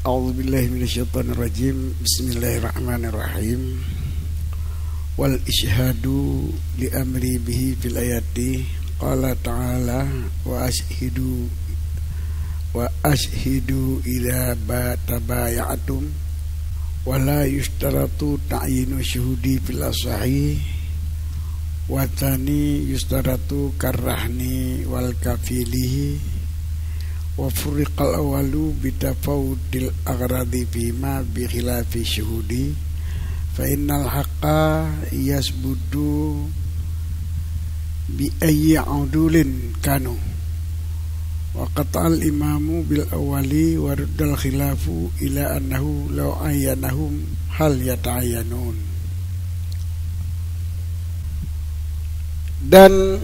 A'udzubillahi minasyaitonirrajim. Bismillahirrahmanirrahim. Wal isyhadu li amri bihi fil ayati qala ta'ala wa ashhidu idza tabaya'tum wa la yustaratu ta'yinu syuhudi fil asahi wa tani yustaratu karrahni wal kafilihi wa furiqal awalu bitafawudil aghradi bima bi khilafi syuhudi fa innal haqqa yasbudu bi ayyi udulin kanu wa qata'al imamu bil awali wa ruddal khilafu ila annahu law ayyanahum hal yata'ayyanun. Dan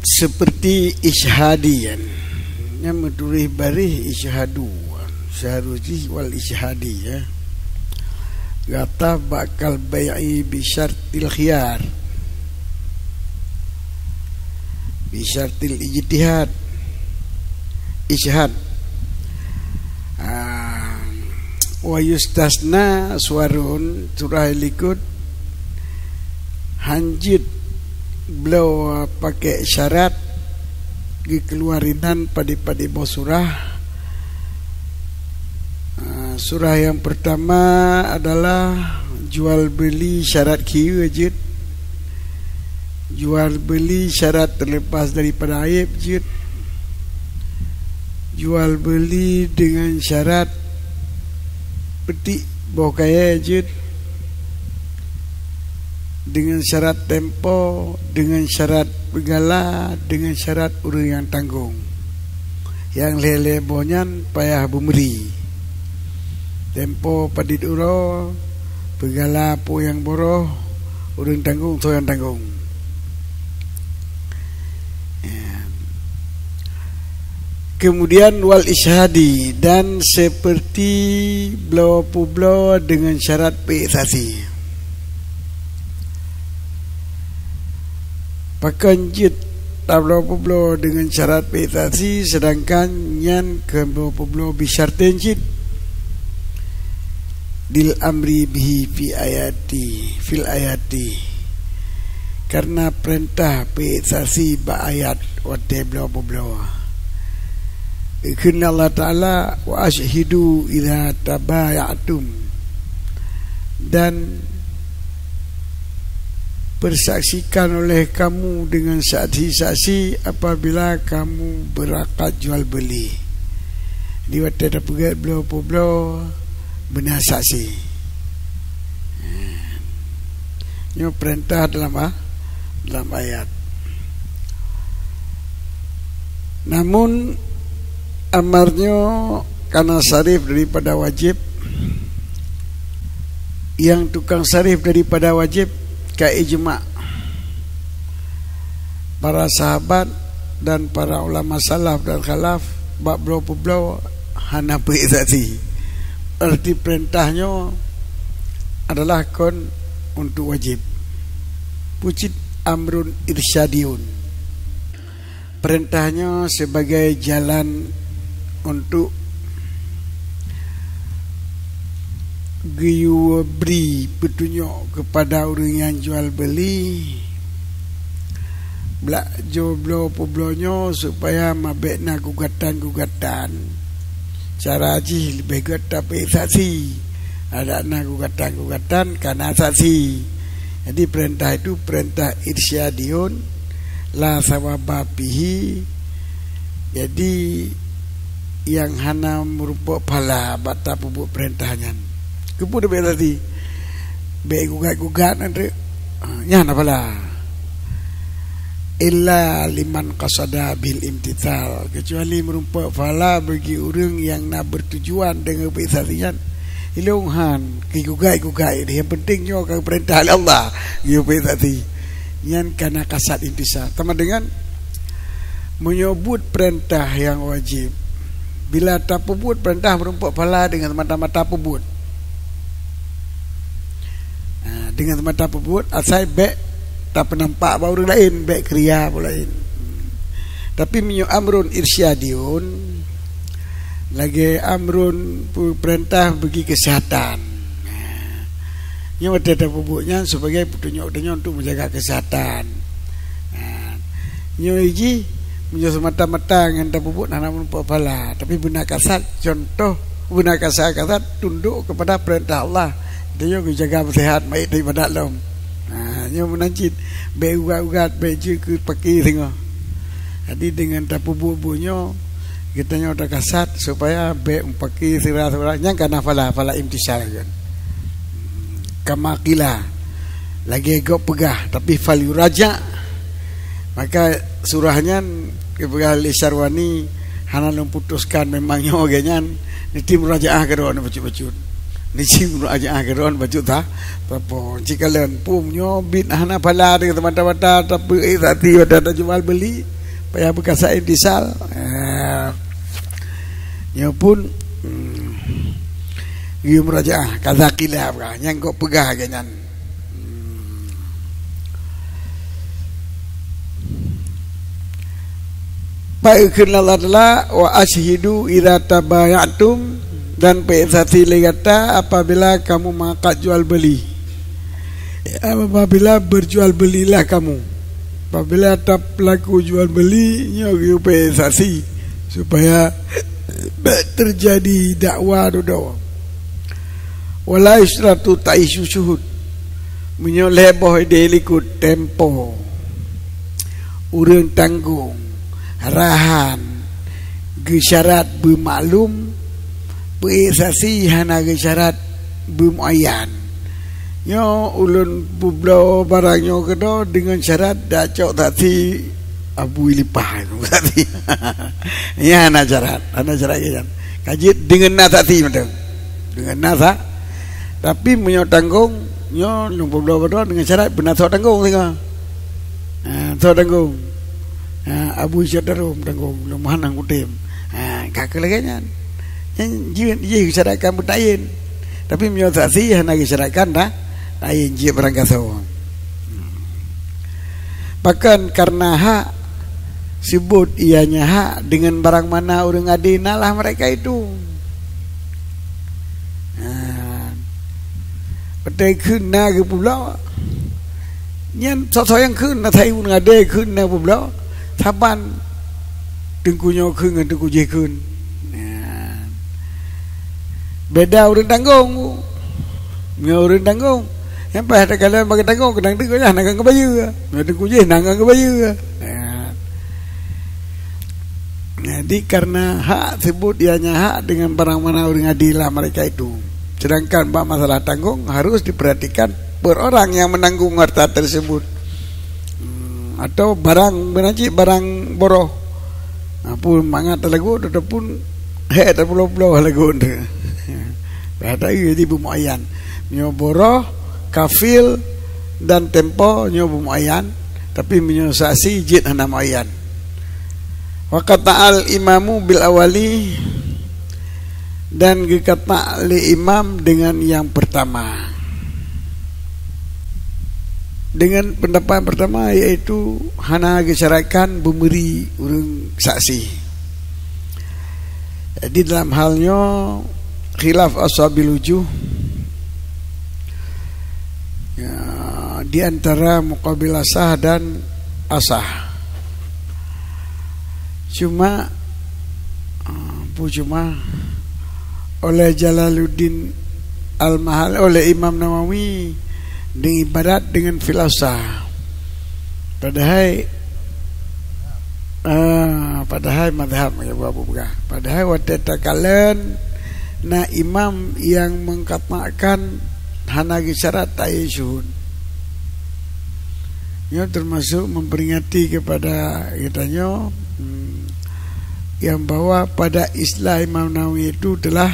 seperti isyhadiyan yang menulis barih isyhadu seharusnya wal isyhadi ya gata bakal bai'i bi syartil khiyar bi syartil ijtihad isyhad wa yustasna suarun surah likut hanjit beliau pakai syarat dikeluarinan pada surah. Surah yang pertama adalah jual beli syarat kiwajid, jual beli syarat terlepas daripada aib jid, jual beli dengan syarat petik bokaya jid, dengan syarat tempo, dengan syarat begala, dengan syarat orang yang tanggung, yang lele bonyan payah bumeri, tempo padit uro, begala po yang boroh, orang tanggung so yang tanggung. Kemudian wal isyhadi, dan seperti blow publo dengan syarat peksasi. Pakanjit tablo publo dengan syarat petasi, sedangkan yan ke publo bisyartin jid dil amri bihi fi ayati fil ayati, karena perintah petasi ba ayat wa tablo publo ikhna Allah Ta'ala wa ashhidu idza tabaya'tum, dan bersaksikan oleh kamu dengan saksi-saksi apabila kamu berakad jual beli. Di waktu ada pegat beliau benar saksi. Ini perintah dalam ayat. Namun amarnya karena sarif daripada wajib, yang tukang sarif daripada wajib ka ijma' para sahabat dan para ulama salaf dan khalaf bab blau Hanafi tadi. Arti perintahnya adalah kon untuk wajib. Pucit amrun irsyadiun. Perintahnya sebagai jalan untuk beri petunjuk kepada orang yang jual beli belak joblo publonyo supaya mabekna gugatan cara aji lebih good tapi saksi ada na gugatan karena saksi. Jadi perintah itu perintah irsyadiun la sawababihi, jadi yang hana merupakan pala bata pupuk perintahnya kemudian berarti gugat nanti nyana pala illa liman qasada bil imtithal, kecuali merupakan pala bagi orang yang nak bertujuan dengan perintahnya ilunghan gugat yang pentingnya ke perintah Allah gitu perintah yang karena kasat imtithal sama dengan menyebut perintah yang wajib. Bila tak pebut perintah merupakan pala dengan mata-mata pebut. Dengan mata pebut asal baik tak penampak bau orang lain, baik kriya pula lain. Tapi minyak amrun irsyadiun lagi amrun perintah bagi kesehatan. Nyo ada pupuknya sebagai petunjuk-petunjuk untuk menjaga kesehatan. Nyo iki menyo semata-mata ngenta pupuk namun pala, tapi guna kasat contoh guna kasat tunduk kepada perintah Allah. Dia jaga sehat baik daripada dalam. Nyo menancit be ugat-ugat be ke paki tengok. Jadi dengan tak pupuk-pupuknya kita nyo ada kasat supaya be paki sirah-sirah yang kana fala imtisal kan. Kamakila lagi gok pegah tapi fal yuraja, maka surahnya kepada Syarwani hana putuskan memangnya ogenyan niti murajaah kedon bacut-bacut niti murajaah kedon bacut ta apa jika len pumnyo bin hana pala dengan teman-teman tapi tadi ada jual beli payah bekasa intisal nyo pun Gium raja kazakila yang kok pegah ganyan. Baikun Allah wa ashhidu idza tabayatum, dan pe'sati legata apabila kamu mengakad jual beli. Apabila berjual belilah kamu. Apabila tak pelaku jual beli nyo pe'sati supaya terjadi dakwah dodo. Wala isratu ta'isu syuhud, menyoleh boh delikut tempo urang tanggung rahan gesyarat bermaklum beisasi hana gesyarat bermuayyan nyo ulun publo barangnya kedo dengan syarat dak cok tadi abu lipah tadi ya hana syarat kan kajit dengan na tadi dengan nasa. Tapi menyo tanggung nyo lumpur dua dengan syarat benar so tanggung tengah. So tanggung. Abu syadarum tanggung lumahan nang kutim. Kakek lagi nya. Yang ji syarakan betayin. Tapi menyo saksi hana syarakan dah tayin ji berangkaso. Bahkan karena hak sebut ianya hak dengan barang mana urang adinalah mereka itu. Pedai khun na ke pula nyen so yang khun na thai un ngade khun na pula thaban tengkunyo khun ngan tengku je khun beda urang tanggung nyo urang tanggung yang pas ada kala bagi tanggung kedang tengku nya nang ke bayu nyo tengku je nang ke bayu jadi karena hak sebut ianya hak dengan barang mana urang adilah mereka itu. Sedangkan masalah tanggung harus diperhatikan per orang yang menanggung harta tersebut, atau barang benaji barang boroh. Pun mangat lagu tetapun terpulau-pulau lagu ende. Bahasa ini bumuayan. Nyo boroh, kafil dan tempo nyo bumuayan, tapi menyosasi jid hana muayan. Wa qata'al imamu bil awali, dan dikata oleh imam dengan yang pertama, dengan pendapat pertama yaitu hana gesyaratkan memberi urang saksi. Jadi dalam halnya khilaf ashabil wujuh ya, di antara muqabil asah dan asah. Cuma oleh Jalaluddin Al-Mahal, oleh Imam Nawawi diibarat dengan filsafah. Padahal madhab ya buka. Padahal wateta kalen na imam yang mengkatakan hana syarat ta'isyun. Ini termasuk memperingati kepada kitanya yang bahwa pada istilah Imam Nawawi itu telah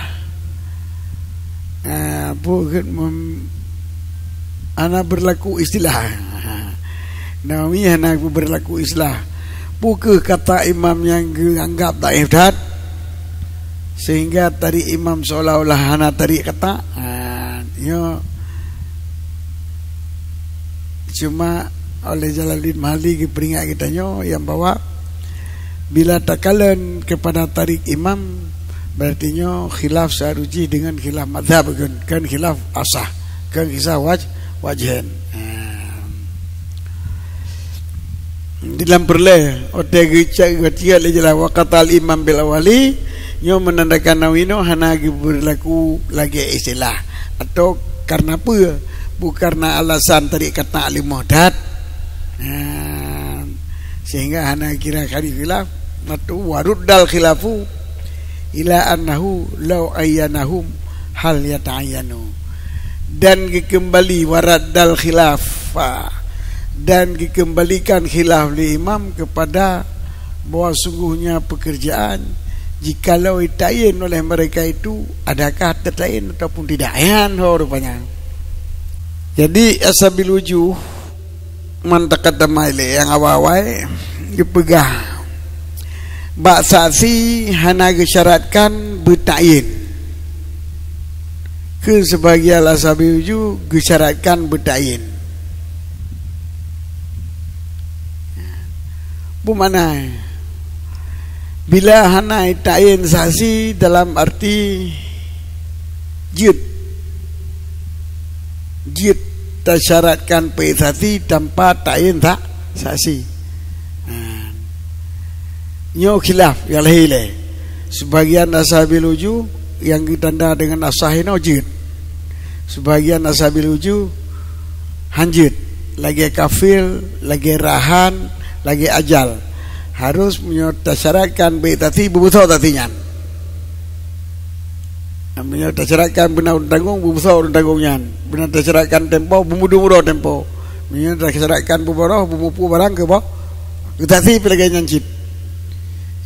anak berlaku istilah Nawawi anak berlaku istilah bukan kata imam yang dianggap da'idat sehingga tadi imam seolah-olah anak tadi kata cuma oleh Jalaluddin Mahali diperingat kitanya yang bahwa bila takalan kepada tarik imam berarti nyo khilaf saruji dengan khilaf mazhab kan khilaf asah kan kisah wajhan. Di dalam perle otegi cak jelah waqatal imam bil awali nyo menandakan nawino hana berlaku lagi istilah atau karena apa? Bukan karena alasan tadi kata alim muhdad. Sehingga hana kira kali khilaf atau waruddal khilafu ila annahu law ayyanahum hal yata'ayyanu, dan dikembali waraddal khilaf dan dikembalikan khilaf li imam kepada bahwa sungguhnya pekerjaan jikalau ditayin oleh mereka itu adakah tertayin ataupun tidak rupanya. Jadi asabil wujuh man taqaddama ile yang awal dipegah bak saksi hana gesyaratkan bertayin ke sebagian asabil wujuh gesyaratkan bertayin. Bagaimana? Bila hana ta'yin saksi dalam arti jid tersyaratkan saksi tanpa ta'yin tak saksi. Nyo khilaf yang lahir. Sebagian ashabil wujuh yang ditanda dengan asahino jid. Sebagian ashabil wujuh hanjid, lagi kafir, lagi rahan, lagi ajal, harus menyetasyaratkan beitati bubusau tatinya, menyetasyaratkan benar tanggung bubusau tanggungnya, benar tasyaratkan tempo bumudu tempo, menyetasyaratkan buboroh bumupu barang ke bawah tati pelagi nyancit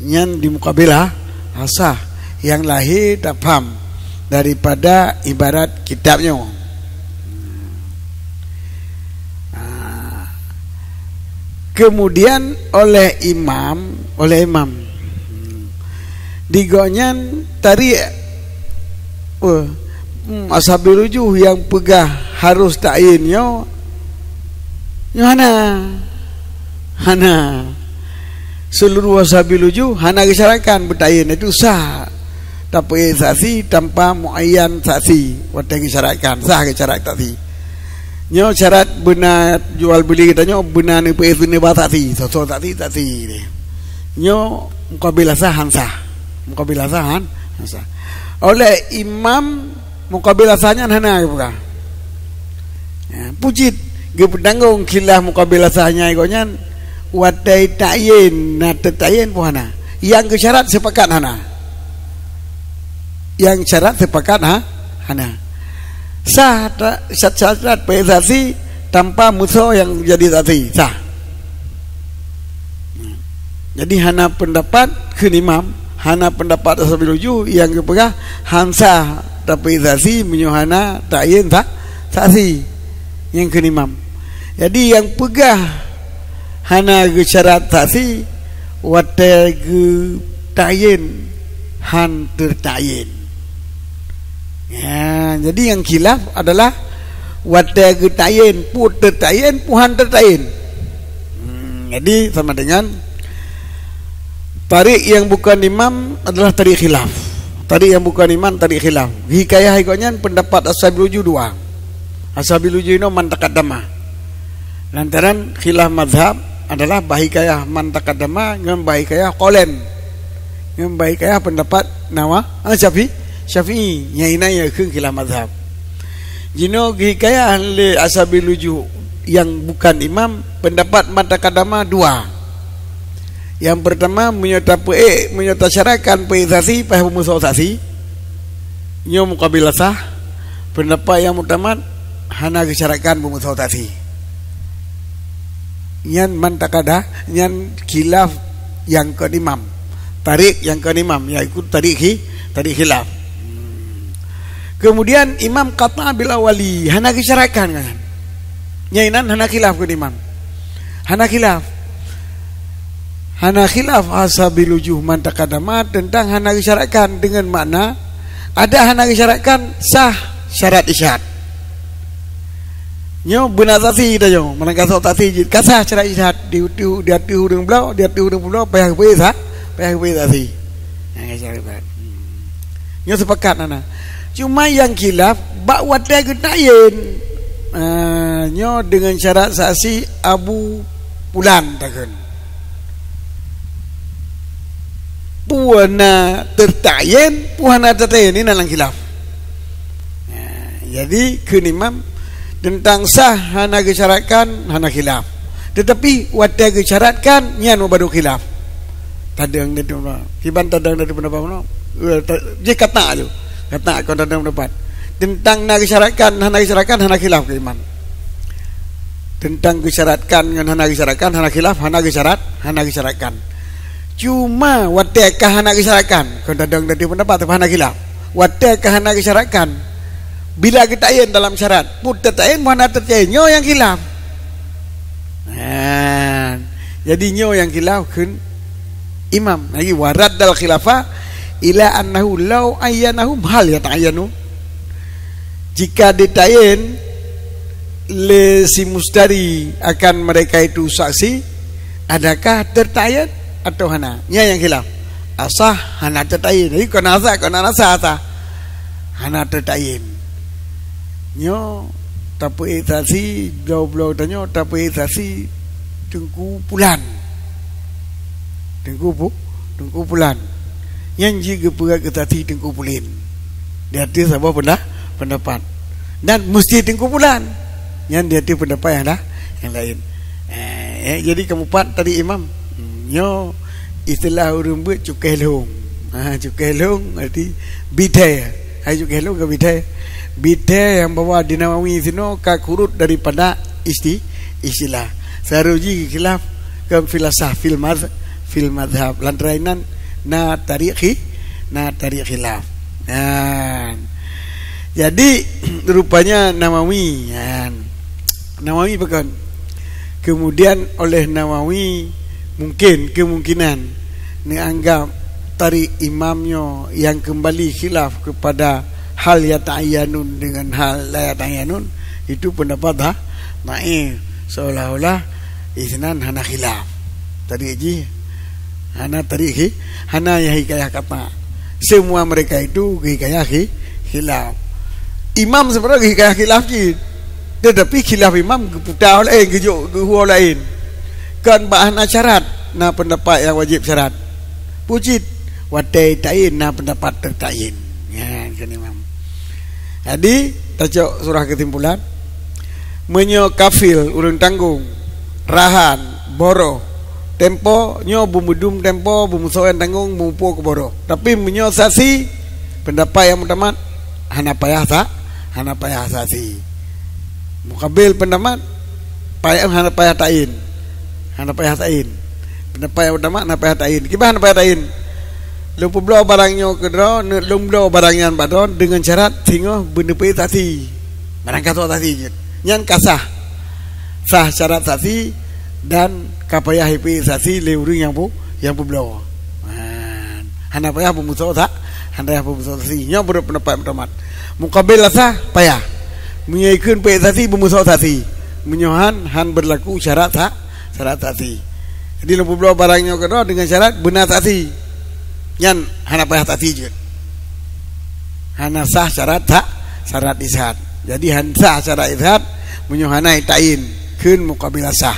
nyan di mukabilah asah yang lahir tak paham daripada ibarat kitabnya. Kemudian oleh imam digonyan tari ashabil wujuh yang pegah harus ta'yinnya hana seluruh ashabil wujuh hana gesyaratkan berta'yin itu sah tapi saksi tanpa muayyan saksi wata gesyaratkan sah gesyarat saksi. Nyo syarat benar jual beli kita nyo benar ni PF ni batati so tati ni nyo mukabilah sahan sah oleh imam mukabilah sahnya hana buka pujit ge pedanggung khilaf mukabilah sahnya ikonyan watai ta'yin na ta'yin puhana yang ke syarat sepakat hana sah syarat saksi tanpa musuh yang jadi saksi sah. Jadi hana pendapat ke imam, hana pendapat ashabil wujuh yang kepegah hansah tapi saksi menyuhana ta'yin saksi yang ke imam. Jadi yang pegah hana ke syarat saksi wate ke ta'yin han terta'yin. Ya, jadi yang khilaf adalah wata ta'yin pu terta'yin puhan terta'yin. Jadi sama dengan tarik yang bukan imam adalah tarik khilaf. Tarik yang bukan imam tarik khilaf. Hikayah ikonyan pendapat ashabil wujuh dua. Ashabil wujuh ini man taqaddama. Lantaran khilaf mazhab adalah bahikayah man taqaddama dengan bahikayah qolen. Dengan bahikayah pendapat Syafi'i nyaina ya keung khilaf mazhab. Jino hikayah le ashabil wujuh yang bukan imam pendapat man taqaddama dua. Yang pertama menyatasyarakan saksi pada musuh saksi nyo mukabilah sah. Pendapat yang utama hana gesyaratkan musuh saksi nyan man taqadah nyan khilaf yang ke imam, tarik yang ke imam yaitu tarik khilaf. Kemudian imam kata bila wali hana gesyaratkan kan nyainan hana khilaf ke imam, hana khilaf ashabil wujuh man taqaddama tentang hana gesyaratkan dengan makna ada hana gesyaratkan sah syarat isyad nyo benar tati dah yo manangka sok tati kasah syarat isyad dia tiu urang belau payah tati yang gesyaratkan Nyo sepakat nana. Cuma yang khilaf bak watai ke tayin. Nyo dengan syarat saksi Abu Fulan takkan. Puana tertayin, puana tertayin ini nalang khilaf. Jadi kun imam tentang sah hana gesyaratkan hana khilaf. Tetapi watai gesyaratkan nyan baru khilaf. Tadang dari mana? Hiban tadang dari pendapat mana? Dia kata tu. Kata kau tadang pendapat. Tentang nak gesyaratkan hana khilaf ke imam. Tentang gesyaratkan dengan hana gesyaratkan hana khilaf, hana gesyaratkan. Cuma watai kah hana gesyaratkan? Kau tadang dari pendapat apa hana khilaf? Watai kah hana gesyaratkan? Bila kita ayin dalam syarat, put tetayin mana tercayin nyo yang khilaf. Jadi nyo yang khilaf kun imam. Lagi warad dal khilafah ila annahu law ayyanahum hal yata'ayyanu. Jika ditayin le si mustari akan mereka itu saksi, adakah tertayin atau hana? Nya yang khilaf. Asah hana tertayin. Jadi kena asah hana tertayin. Nyo tapi saksi blau tanyo tapi saksi Tengku Pulan. Tengku Pulan. Yang juga perak ke saksi Tengku Pulin. Dia ada sebuah pendapat. Dan mesti Tengku Pulan. Yang dia ada pendapat yang lain. Jadi keempat tadi imam. Nyo istilah orang buat cukai long. Cukai long arti bidai. Cukai long ke bidai. Bidai yang bawa di Nawawi sino kak huruf daripada istilah. Saruji khilaf ke filasah fil madhab lantrainan na tarikh khilaf. Jadi rupanya Nawawi bukan. Kemudian oleh Nawawi kemungkinan dianggap tarik imamnya yang kembali khilaf kepada hal yata'ayyanun dengan hal la yata'ayyanun, itu pendapat naif, seolah-olah isnan hana khilaf. Tadi ji hana tarikh hana ya hikayah kata. Semua mereka itu hikayah khilaf. Imam sebenarnya hikayah khilaf ji. Tetapi khilaf imam keputar lain kejuk kehuau lain. Kan bahan syarat na pendapat yang wajib syarat. Pucit watai ta'in na pendapat tertain. Ya kan imam. Jadi tajuk surah kesimpulan menyo kafil urang tanggung rahan boro tempo nyo bumudum tempo bumusoen tanggung bumupo ke boro. Tapi menyo saksi pendapat yang pertama hana payah saksi. Mukabil pendapat hana payah tain. Pendapat yang pertama hana payah tain. Kiba hana payah tain? Lumpuh belau barangnya kedua, lumpuh barangnya badon dengan syarat tinggal benepi tasi, barang kata tasi, yang kasah, sah syarat tasi dan kapayah hipi tasi leuring yang belau. Hana payah pemusuh tak, hana payah pemusuh tasi, yang berpendapat pertama. Mukabil sah payah, menyaikun payah tasi pemusuh tasi, menyohan han berlaku syarat tasi. Jadi lumpuh belau barangnya kedua dengan syarat benar tasi. Yang hana payah tati juga. Hana sah syarat ishad. Jadi hana sah syarat ishad menyuhanai ta'in kun muqabilah sah.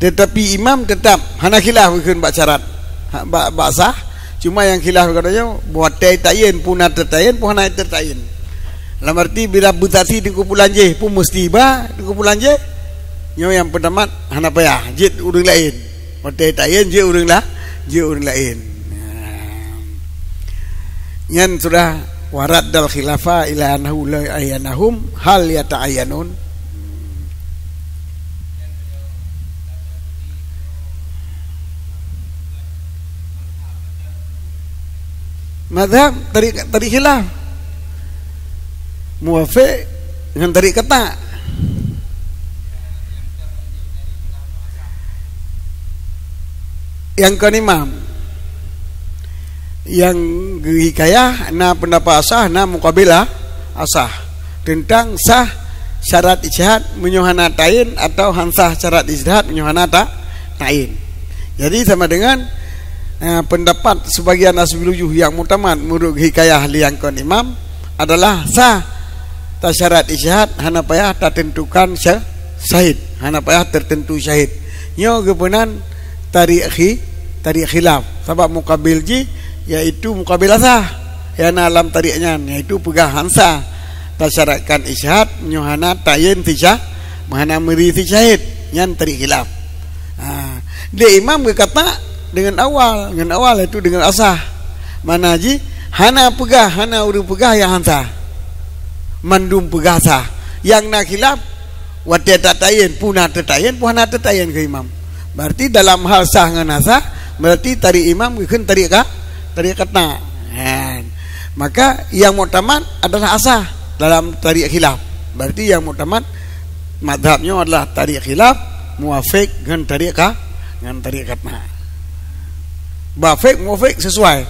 Tetapi imam tetap hana khilaf kun bak syarat bak sah. Cuma yang khilaf katanya buat ta'in pun ada ta'in pun hana tertain. Dalam arti bila butati di kumpulan je pun mesti ba di kumpulan je. Nyo yang pertama hana payah jid urang lain. Buat ta'in je urang lain. Yang sudah warad dal khilafah ila annahu la ayyanahum hal yata'ayyanun. Madhab tarik khilaf muwafiq dengan tarik kata. Yang keimam yang hikayah na pendapat asah na muqabilah asah tentang sah syarat ijtihad menyuhana ta'in atau hansah syarat ijtihad menyuhana ta'in. Jadi sama dengan pendapat sebagian asbilujuh yang mutamad menurut hikayah liangkon imam adalah sah tak syarat isyhad hana payah tak tentukan syahid, hana payah tertentu syahid. Nyo gepenan tarik khilaf sebab mukabil ji yaitu mukabil asah yana alam tariknya yaitu pegahan sah tak syaratkan isyhad nyo hana tayin tisah mana meri syahid nyan tarik khilaf. Dia imam berkata dengan awal itu dengan asah mana ji hana pegah hana urang pegah yang hansa mandum pegah sah yang nak khilaf wate tatayen punah tatayen puhana tatayen ke imam. Berarti dalam hal sah dengan asah berarti tarik imam keun tarik kata. Maka yang mutamad adalah asah dalam tarik khilaf. Berarti yang mutamad madhabnya adalah tarik khilaf muafiq dengan tarik kata. Bafik muafiq sesuai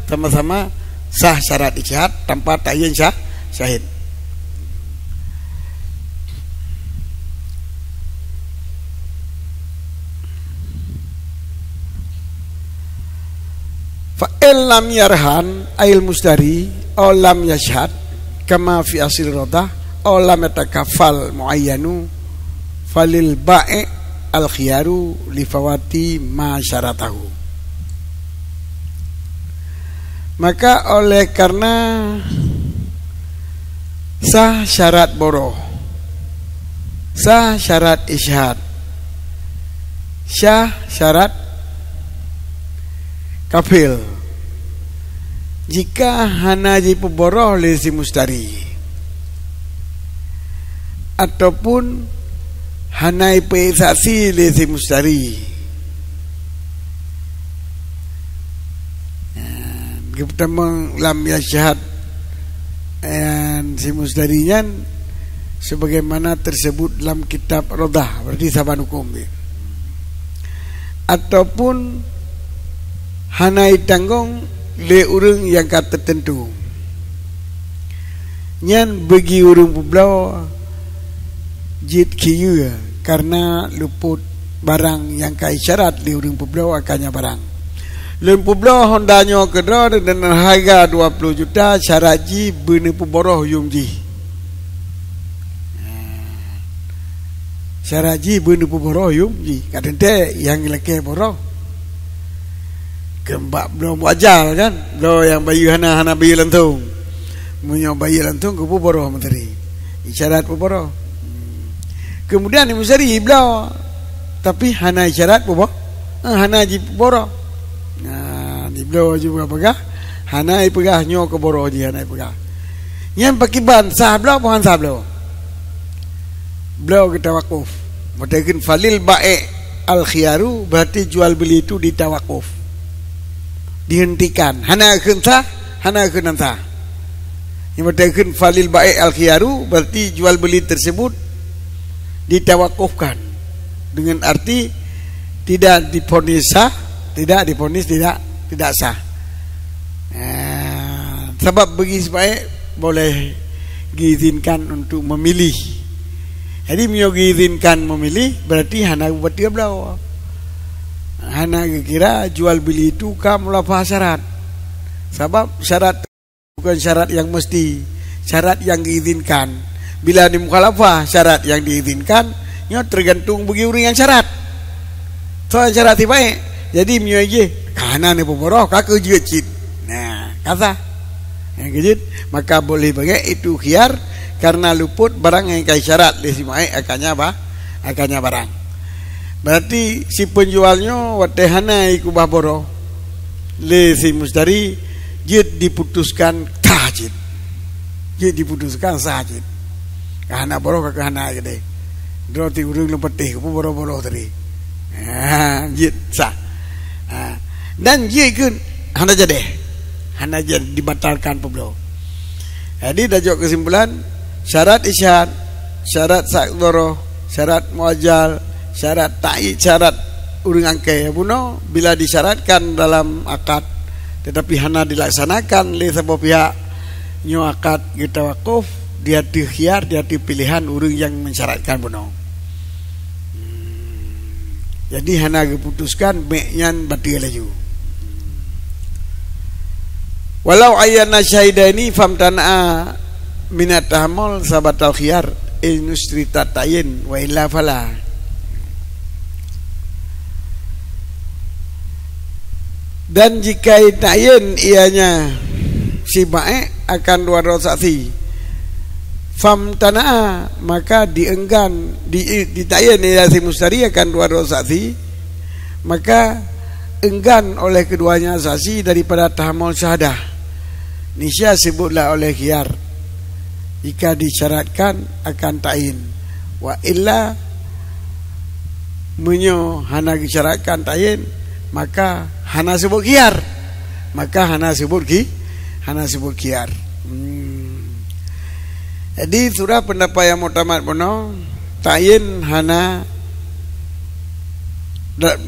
sama-sama sah syarat ijtihad tanpa tayin syahid. Fa illam yarhan ail mustari aw lam yashhad kama fi asil rodah aw lam yatakafal muayyanu falil ba'i al khiyaru li fawati ma syaratahu. Maka oleh karena sah syarat boroh, sah syarat isyhad, sah syarat kafil, jika hana jipu boroh li si mustari ataupun hanai pesaksi li si mustari pertama lam yashhad si mustarinya sebagaimana tersebut dalam kitab rodah berarti saban hukum ataupun hanai tanggung le urang yang kata tertentu nyan bagi urang publau jid kiyu karena luput barang yang kai syarat li urang publau akannya barang lem publau hondanya kedra dan harga 20 juta syarat ji beune puboroh yum ji syarat ji beune puboroh yum ji kadente yang leke boroh kembak belum wajal kan lo yang bayi hana bayi lantung munyo bayi lantung ke puboroh menteri isyarat puboroh kemudian ni musari iblau tapi hana isyarat puboroh hana ji puboroh ni iblau juga pegah hana pegah nyo ke boroh ji hana pegah yang pakiban sah blau puhan sah blau kita wakuf matakin falil ba'i al khiyaru berarti jual beli itu ditawakuf dihentikan hana keun sah hana keun sah yang matakin falil ba'i al khiyaru berarti jual beli tersebut ditawakufkan dengan arti tidak diponis sah tidak diponis tidak sah sebab bagi sebaik boleh diizinkan untuk memilih jadi mio diizinkan memilih berarti hana buat dia belau hana kira jual beli itu kamu lapah syarat sebab syarat bukan syarat yang mesti syarat yang diizinkan bila di mukhalafah syarat yang diizinkan nyo tergantung bagi orang yang syarat soal syarat baik jadi mio aje kana ni pemboroh kakek juga cit nah kata yang kejut maka boleh bagai itu khiyar karena luput barang yang kai syarat disimai akannya barang berarti si penjualnya watehana iku baboro le si mustari jid diputuskan tajid jid diputuskan sajid kahana boro kahana gede droti urung lepetih ku boro-boro tadi jid sah dan jid kun hana jadi dibatalkan peblo jadi dajok kesimpulan syarat isyad syarat sakdoro syarat muajal syarat ta'i syarat urang angke buno bila disyaratkan dalam akad tetapi hana dilaksanakan oleh sebuah pihak nyo akad kita wakuf dia khiyar dia pilihan urang yang mensyaratkan buno Jadi hana keputuskan meknyan batil laju. Walau ayana syahidaini famtana'a minat tahammul sabatal khiyar inustri tatayin wa illa fala. Dan jika tayin ianya si baik akan dua saksi famtana'a maka dienggan ditayin ia si mustari akan dua saksi, maka enggan oleh keduanya saksi daripada tahammul syahadah. Nisya sebutlah oleh khiyar jika disyaratkan akan tayin, wa illa menyo hana disyaratkan tayin maka hana sebut khiyar, maka hana sebut khiyar. Jadi surah pendapat yang mutamat puno tayin hana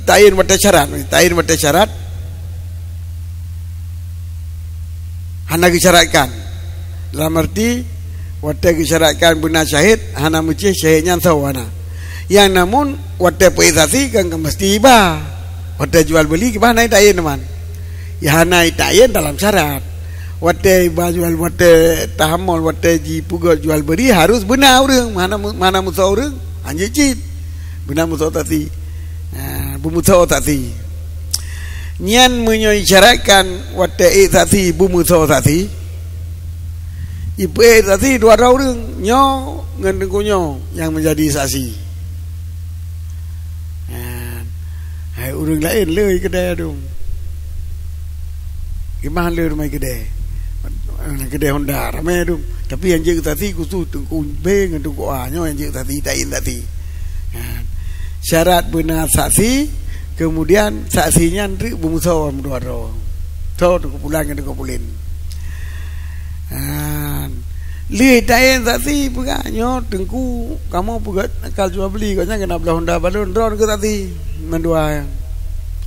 tayin wata syarat hana disyaratkan dalam arti wata disyaratkan benar syahid hana mesti syahidnya sawana yang namun wata puisasi kan mesti iba wata jual beli ke mana tayin teman ya hana tayin dalam syarat wata iba jual wata tahammul wata ji pugal jual beli harus benar orang mana musa orang anjir cit benar musa tadi bumusa tadi nyan mengisyaratkan wata tadi bumusa tadi ibu tadi dua orang nyo ngendengkunyo yang menjadi saksi. Hai orang lain leuy kedai dong. Gimana leuy rumah kedai Honda ramai dong. Tapi yang je tadi kusu tengku be ngendengku nyo yang je tadi tain tadi. Syarat benar saksi, kemudian saksinya nanti bumusa dua orang. Tahu tengku pulang ngendengku pulin. Li tain tadi pegaknya tengku kamu pegat akal jual beli katnya kena belah Honda balon drone ke tadi mendua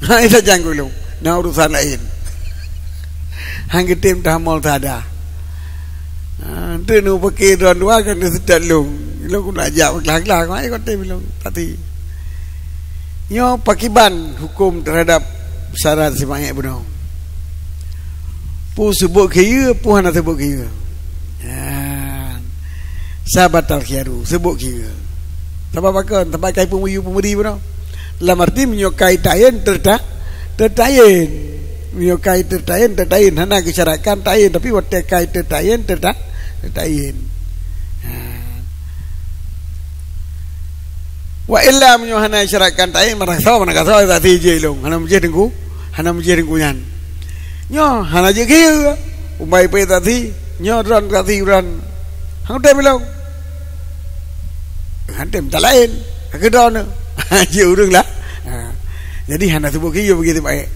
itu jangkul lu nah urusan lain hang tim tahammul tada tu nu pakai drone dua kan sedat lu nak ajak kelah-kelah mai kau tim lu tadi nyo pakiban hukum terhadap syarat sebanyak benar pu sebut kira pu hana sebut kira sahabat al-khiyaru sebut kira sebab apa tempat kai pemuri pun dalam arti menyokai tayin tertayin menyokai tertayin hana kisyaratkan tayin tapi wate kai tertayin wa illa menyohana kisyaratkan tayin merasa tadi je long hana menjadi nyan nyo hana je kira umbai pe tadi nyo ron tadi ron hang tem long hantem tak lain kedon je urang lah jadi hana sebut kiyo begitu baik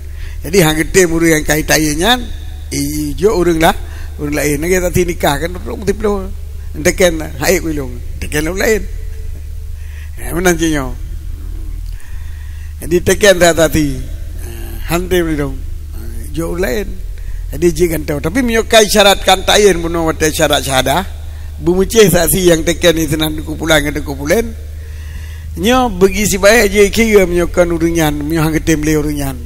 jadi hang tem urang yang kai tayenyan ijo urang lah urang lain ngai tadi nikah kan multiplo ndeken hai kulung ndeken lain menanjinya jadi teken tadi hantem dong jo lain jadi jangan tahu tapi menyokai syaratkan tayen buno wate syarat syahadah bumuceh saksi yang teken itu nanti kumpulan nyo bagi si baik je kira menyokan urunyan menyohang ketem le urunyan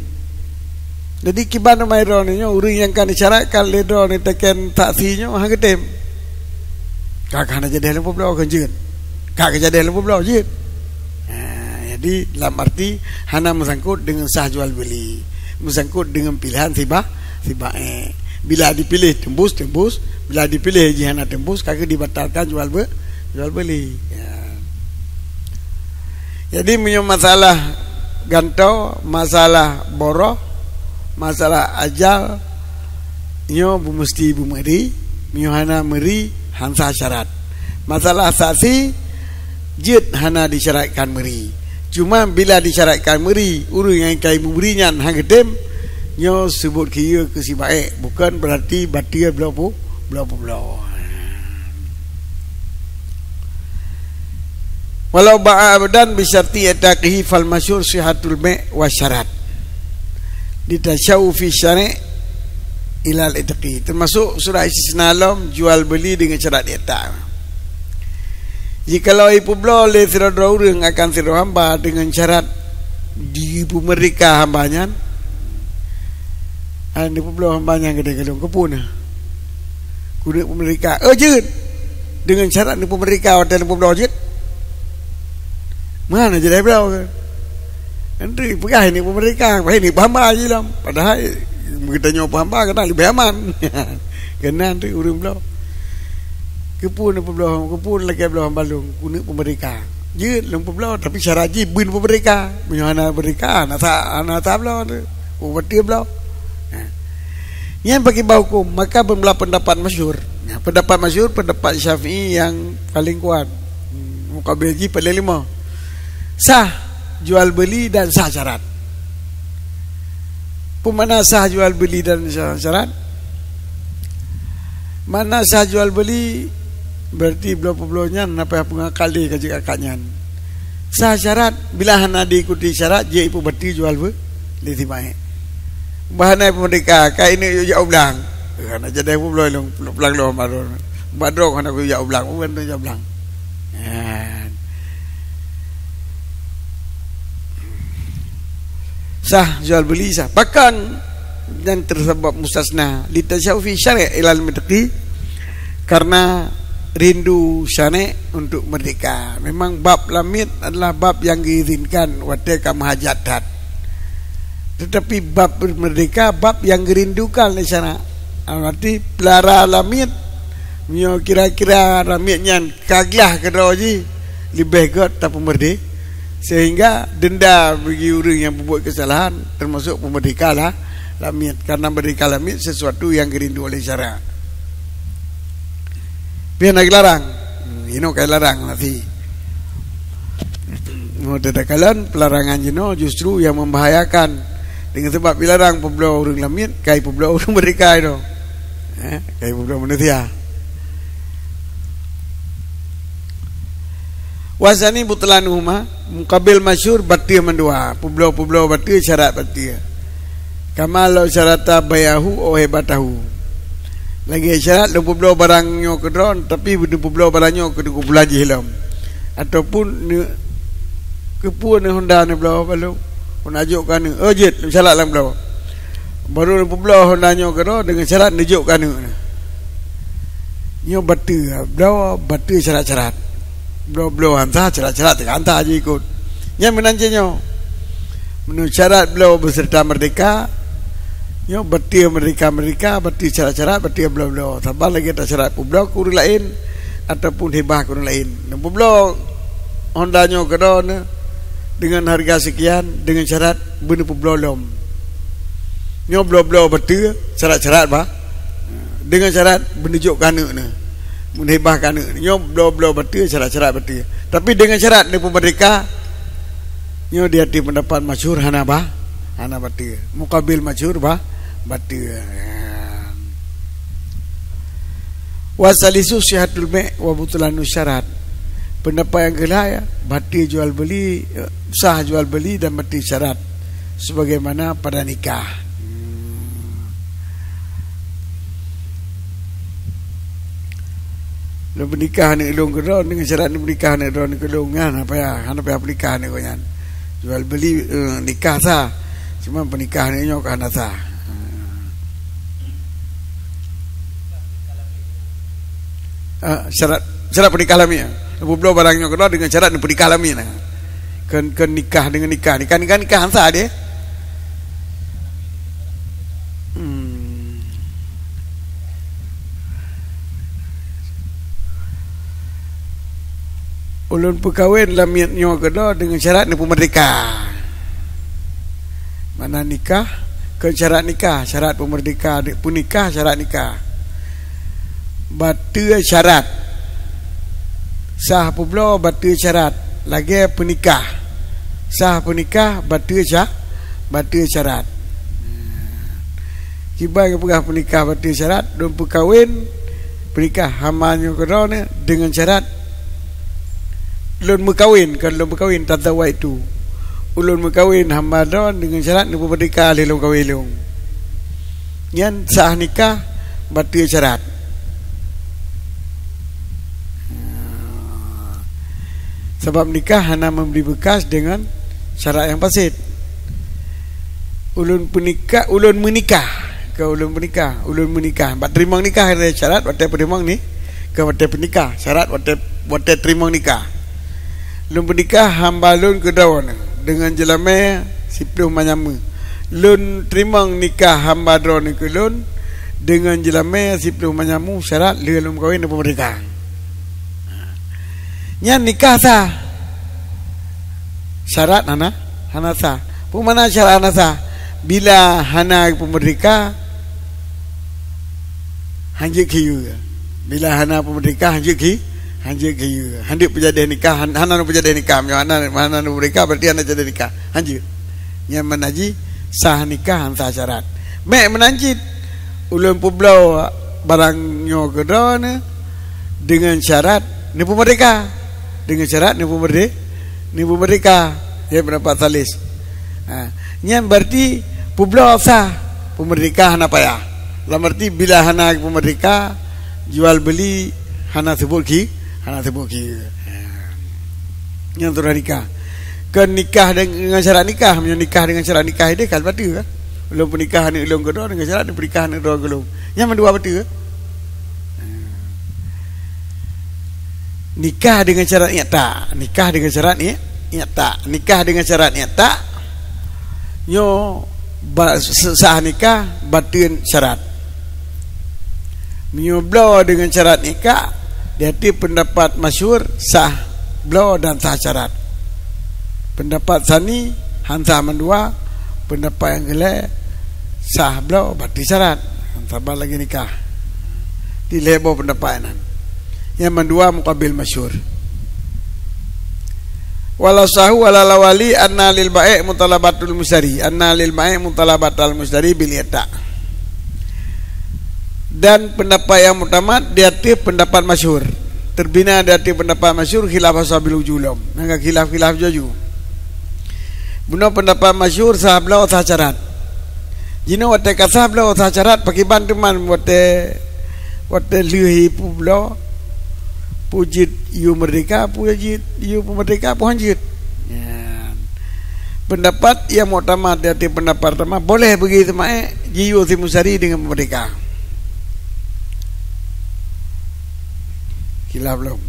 jadi kibana mai ron nyo urung yang kan syaratkan le ron teken saksi nyo hang ketem kakak na jadi lepo blau kanjun kakak jadi lepo blau je jadi dalam arti hana mesangkut dengan sah jual beli mesangkut dengan pilihan si baik bila dipilih tembus bila dipilih jihana tembus kaki dibatalkan jual beli jadi punya masalah gantau masalah boroh masalah ajal nyo mesti bumeri hana meri hansa syarat masalah saksi jid hana disyaratkan meri cuma bila disyaratkan meri urang yang kai memberinya hang gedem nyo sebut kira ke si baik bukan berarti batil belau walau ba'a abadan bisyarti yataqihi fal masyhur sihatul ma' wa syarat ditasyawu fi syari' ilal itaqi termasuk surah istisna lam jual beli dengan syarat etak jikalau ipu blo le sira urang akan sira hamba dengan syarat nipu mereka hambanya nipu belah hambanya gede-gede kepun kuda mereka jin dengan syarat nipu mereka dan nipu belah jin mana jadi belah kan nanti pegah nipu mereka ini hamba aja lah padahal kita nyoba hamba kena lebih aman kena nanti urang belah kepun nipu belah kepun lagi belah balung kuda nipu mereka jin nipu belah tapi syarat jin bin nipu mereka menyana mereka anak belah ubat dia belah yang bagi hukum maka bermula pendapat masyhur. Pendapat masyhur pendapat Syafi'i yang paling kuat. Muqabil haji paling 5. Sah jual beli dan sah syarat. Pemana sah jual beli dan sah syarat? Mana sah jual beli berarti belah-belahnya apa pengakal dia kaji kakaknya. Sah syarat bila hana diikuti syarat dia ibu berarti jual beli timai. Bahanai pemerdeka kai ini jauh belang kana jadi pun belum belang lo madro kana ku jauh belang bukan tu jauh belang sah jual beli sah bahkan dan tersebab mustasna litasawfi syari' ilal merdeki karena rindu syari' untuk merdeka. Memang bab lamit adalah bab yang diizinkan wadaka mahajat. Tetapi bab merdeka bab yang gerindukan di sana. Arti pelara lamit nyo kira-kira ramitnya kaglah kedoji lebih god tak pemerdeka sehingga denda bagi orang yang membuat kesalahan termasuk pemerdeka lah lamit karena merdeka lamit sesuatu yang gerindu oleh syara. Biar nak larang. Ino kai larang nanti. Modadakan pelarangan jino justru yang membahayakan. Dengan sebab dilarang pembelah orang lamit kai pembelah orang merdeka itu kai pembelah manusia wasani butlanuhuma muqabil masyhur batil mandua pembelah batil syarat batil kamal syarata bayahu o hebatahu lagi syarat lu pembelah barangnya kedron tapi pembelah barangnya kedua belaji hilam ataupun kepuan honda ne belah balu menajukkan ojit syarat lang belah baru belah hondanya kena dengan syarat menunjukkan nyo batil belah batil syarat-syarat belah hantar syarat-syarat hantar aja ikut yang menanjanya menurut syarat belah beserta merdeka nyo batil mereka batil syarat-syarat batil belah tambah lagi tak syarat belah kurang lain ataupun hibah kurang lain belah hondanya kena dengan harga sekian dengan syarat benar peblolom nyo blol betul syarat-syarat bah dengan syarat menunjukkan ne menhebahkan nyo blol betul syarat-syarat betul tapi dengan syarat ni merdeka nyo dia di pendapat masyhur hana betul muqabil masyhur betul wasalisu syihatul bai' wa butlanus syarat. Pendapat yang kedua ya, batil jual beli, sah jual beli dan batil syarat sebagaimana pada nikah. Lu menikah ni ilung kedon dengan syarat menikah ni kedon kedongan apa ya nikah ni koyan. Jual beli nikah sah. Cuma pernikahan ni nyok kana sah. Syarat pernikahan alami ya. Beberapa barangnya kena dengan syarat pernikahan alami nah. Kan nikah dengan nikah sah dia. Ulun perkahwin lamiatnya kena dengan syarat ni pemerdeka. Mana nikah ke syarat nikah, syarat pemerdeka pun nikah, syarat nikah. Batil syarat. Sah pula batil syarat. Lagi penikah. Sah penikah batil syarat. Kibai pegah penikah batil syarat, dan perkahwin penikah hamanya kena dengan syarat ulun berkahwin. Kalau berkahwin tatawa itu ulun berkahwin hamba dengan syarat ni pemerdeka lelong kahwin lelong yan sah nikah batil syarat. Sebab nikah hanya memberi bekas dengan syarat yang fasid. ulun menikah ke ulun menikah bat terima nikah ada syarat wate terima ni ke wate penikah syarat wate terima nikah ulun menikah hamba ulun ke dawan dengan jelame sipluh manyama ulun terima nikah hamba drone ke ulun dengan jelame sipluh manyamu syarat ulun kahwin dan menikah nya nikah sah syarat hana sah pemana syarat hana sah bila hana pemerdeka hanjik kiyu bila hana pemerdeka hanjik kiyu handik penjadi nikah hana penjadi nikah hana pemerdeka berarti hana jadi nikah hanjik nya menaji sah nikah hanta syarat mek menanjit ulun publau barangnya kedone dengan syarat ni pemerdeka dengan syarat ni pemerdeka dia pendapat salis nya berarti publau sah pemerdeka hana payah lah berarti bila hana pemerdeka jual beli hana sebut ki yang tu nikah ke nikah dengan syarat nikah menikah dengan syarat nikah dia kan betul kan belum pernikahan ni ulun kedua dengan syarat pernikahan ni dua gelung yang dua betul nikah dengan syarat nyata nikah dengan syarat nyata yo sah nikah batin syarat menyoblo dengan syarat nikah dia pendapat masyhur sah blo dan sah syarat pendapat sani hansa mendua pendapat yang gele sah blo batin syarat sabar lagi nikah di lebo pendapatan yang kedua muqabil masyhur wala sahu wala lawali anna lil ba'i mutalabatul musari bil yata dan pendapat yang utama dia pendapat masyhur terbina dari pendapat masyhur khilaf ashabil ujulum nangka khilaf jaju buno pendapat masyhur sahabla sah syarat jino wate kasabla sah syarat pakai bantuman wate lihi publo pujit yu merdeka pujit yu pemerdeka puhanjit pendapat yang utama dari pendapat pertama boleh begitu mae jiu si musari dengan merdeka khilaf belum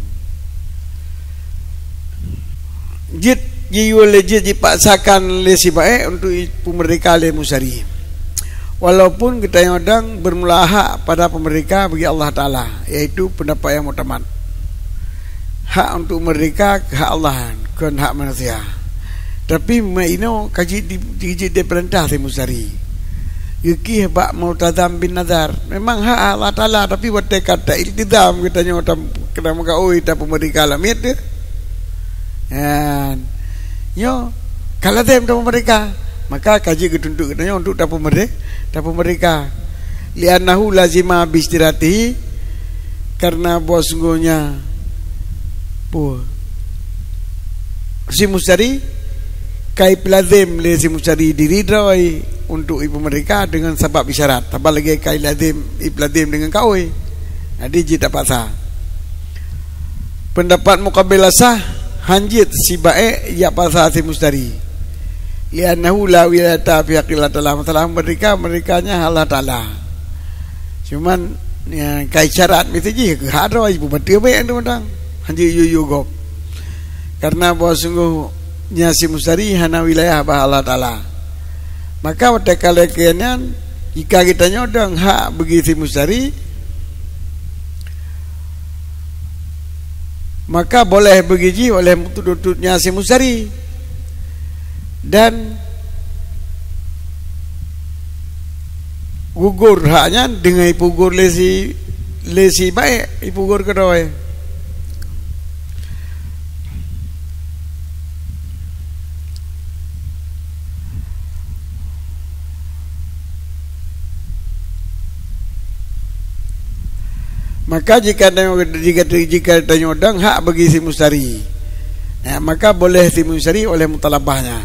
jit jiu legit dipaksakan le si bae untuk pemerdeka le musari walaupun kita yang sedang bermula hak pada pemerdeka bagi Allah Ta'ala yaitu pendapat yang utama hak untuk merdeka hak Allah bukan hak manusia tapi maino kaji di perintah si musari yuki bak multazam bin nazar memang hak Allah Ta'ala tapi wate kata iltizam katanya kena maka tak pemerdeka lamit dia yo kalau dem tak pemerdeka maka kaji ketuntuk katanya untuk tak pemerdeka li'annahu lazima bistiratihi karena bosgonya si musari kai lazim le si musari diridai untuk ibu mereka dengan sebab isyarat tambah lagi kai lazim iblazim dengan kawai jadi jita paksa pendapat muqabil sah hanjit si bae ya paksa si musari li'annahu la wilayata fi haqqillah ta'ala masalah mereka-nya Allah Ta'ala cuman ya, kai syarat mesti je ke haro ibu betul bae anu mandang hanji yu gop karena bahwa sungguhnya si musari hana wilayah bah Allah Ta'ala maka pada kalekian jika kita nyodong hak bagi si musari maka boleh begitu oleh tututnya si musari dan gugur haknya dengan ipugur lesi baik ipugur kedoi maka jika tanyodang hak bagi si musari maka boleh si musari oleh mutalabahnya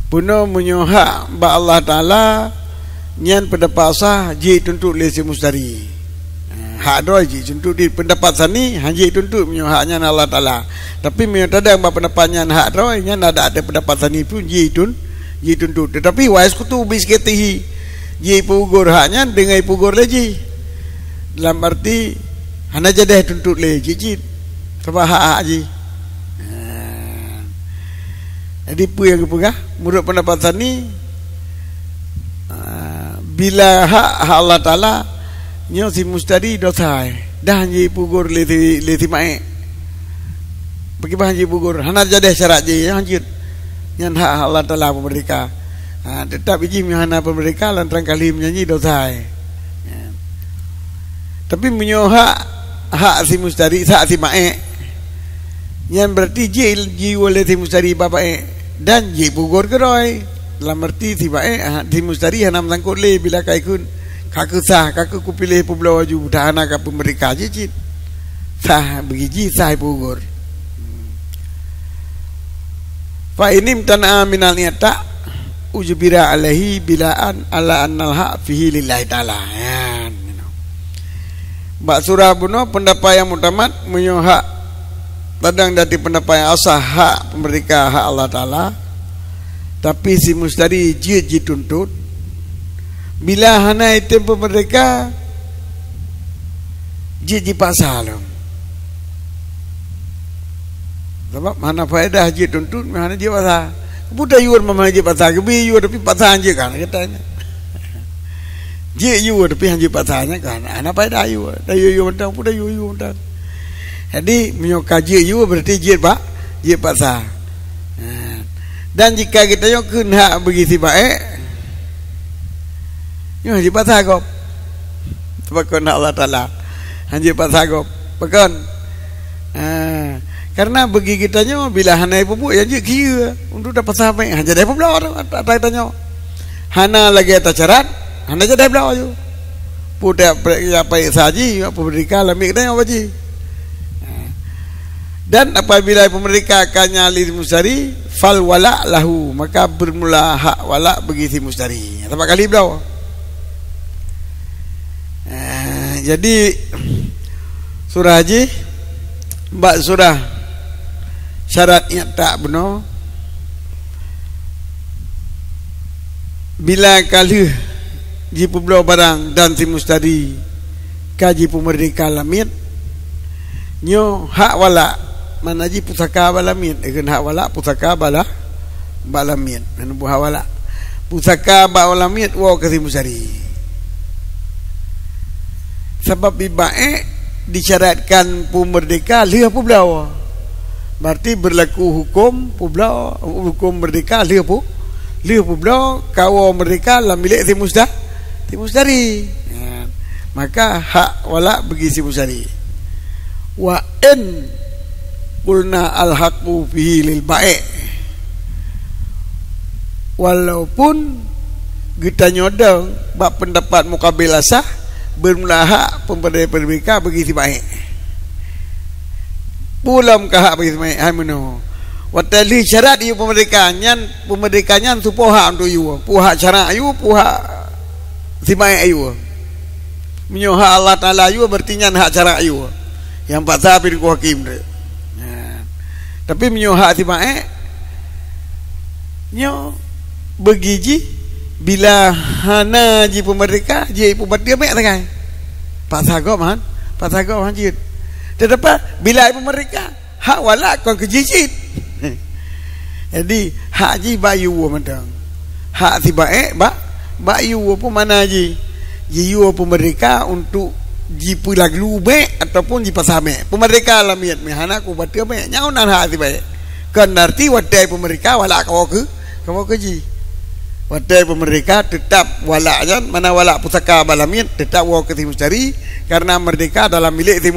puno menyohak ba Allah Ta'ala nyan pendapat sah ji tuntut le si musari hak doi ji tuntut di pendapat sani haji tuntut menyohaknya Allah Ta'ala tapi menyotadang ba pendapatnya hak doi nyan ada pendapat sani pun ji ji tuntut. Tetapi wais kutu bisketihi ji pugur haknya dengan pugur leji. Dalam arti hana jadah tuntut le ji sebab hak ji. Jadi apa yang kepegah menurut pendapat tani, bila hak Allah Taala nyo si mustari dosai dah ji pugur le mai bagi bahan ji pugur hana jadah syarat ji hanjut nyan hak Allah Taala pemerdeka. Tetap iji hana pemerdeka lantaran kali menyanyi dosai. Tapi menyo hak si mustari hak si mae nyan berarti ji oleh si mustari bapak dan ji pugur keroi dalam arti si mae si mustari hana sangkut le bila kaikun kaku sah kaku ku pilih pulau aju dahana ka pemerdeka ji sah begiji sah pugur. Fa inim tan'a minal niata ujbira alaihi bilaan ala annal haq fihi lillahi ta'ala. Bak surah buno pendapat yang mutamat menyo hak tadang dadi pendapat yang asah hak pemerdeka hak Allah Ta'ala, tapi si mustari ji tuntut bila hana item pemerdeka ji pasal. Sebab mana faedah ji tuntut mana ji pasal. Budak yuar mama ji pasal kebi yuar tapi pasal je kan katanya. Ji yuar tapi hanji pasalnya kan. Ana faedah yuar. Dah yuar mentang budak yuar mentang. Jadi menyoka ji yuar berarti ji pak ji pasal. Dan jika kita yo kun hak begitu baik, yo ji pasal kop. Sebab kon Allah Taala hanji pasal kop. Pekan. Karena bagi kitanya bila hanai pupuk ya je kira untuk dapat sampai hanya dah pula tak tanya hana lagi atas syarat hana je dah pula tu pudak apa saji pemerdeka lamik kita apa ji. Dan apabila pemerdeka akan nyali mustari fal wala lahu maka bermula hak wala bagi si mustari. Tempat kali belau. Jadi surah haji mbak surah syaratnya tak benar bila kali ji pulau barang dan si mustari kaji pemerdeka lamit nyo hak wala mana ji pusaka balamit dengan hak wala pusaka balamit dan buah wala pusaka balamit wa kasi mustari sebab ibae disyaratkan pemerdeka lihat pulau. Berarti berlaku hukum pulau hukum merdeka lihat pulau kau merdeka lah milik si mustari. Maka hak wala bagi si mustari. Wa in qulna al haqqu fihi lil ba'i. Walaupun kita nyodong bab pendapat mukabilah sah bermula hak pemerdeka bagi si baik. Pulam kahak bagi si baik. Hamino. Watali syarat iu pemerdekanya tu poha untuk iu. Poha syarat iu, poha si baik iu. Menyo hak Allah Taala iu berarti nyan hak syarat iu. Yang pak sabir ku hakim dia. Tapi menyo hak si baik nyo begiji bila hana ji pemerdeka ji pubat dia mek tangai pasagop man jid tetapi bila pemerdeka hak wala kon kejijit jadi hak ji bayu mentang hak si baik bayu apa mana ji yu pemerdeka untuk ji pulaglu mek ataupun ji pasame pemerdeka lamiat me hana ku bat dia mek nyaunan hak si baik kan arti wadai pemerdeka wala kau ke ji wadai pemerdeka tetap walaknya mana walak pusaka balamit tetap wa ke mustari karena merdeka dalam milik si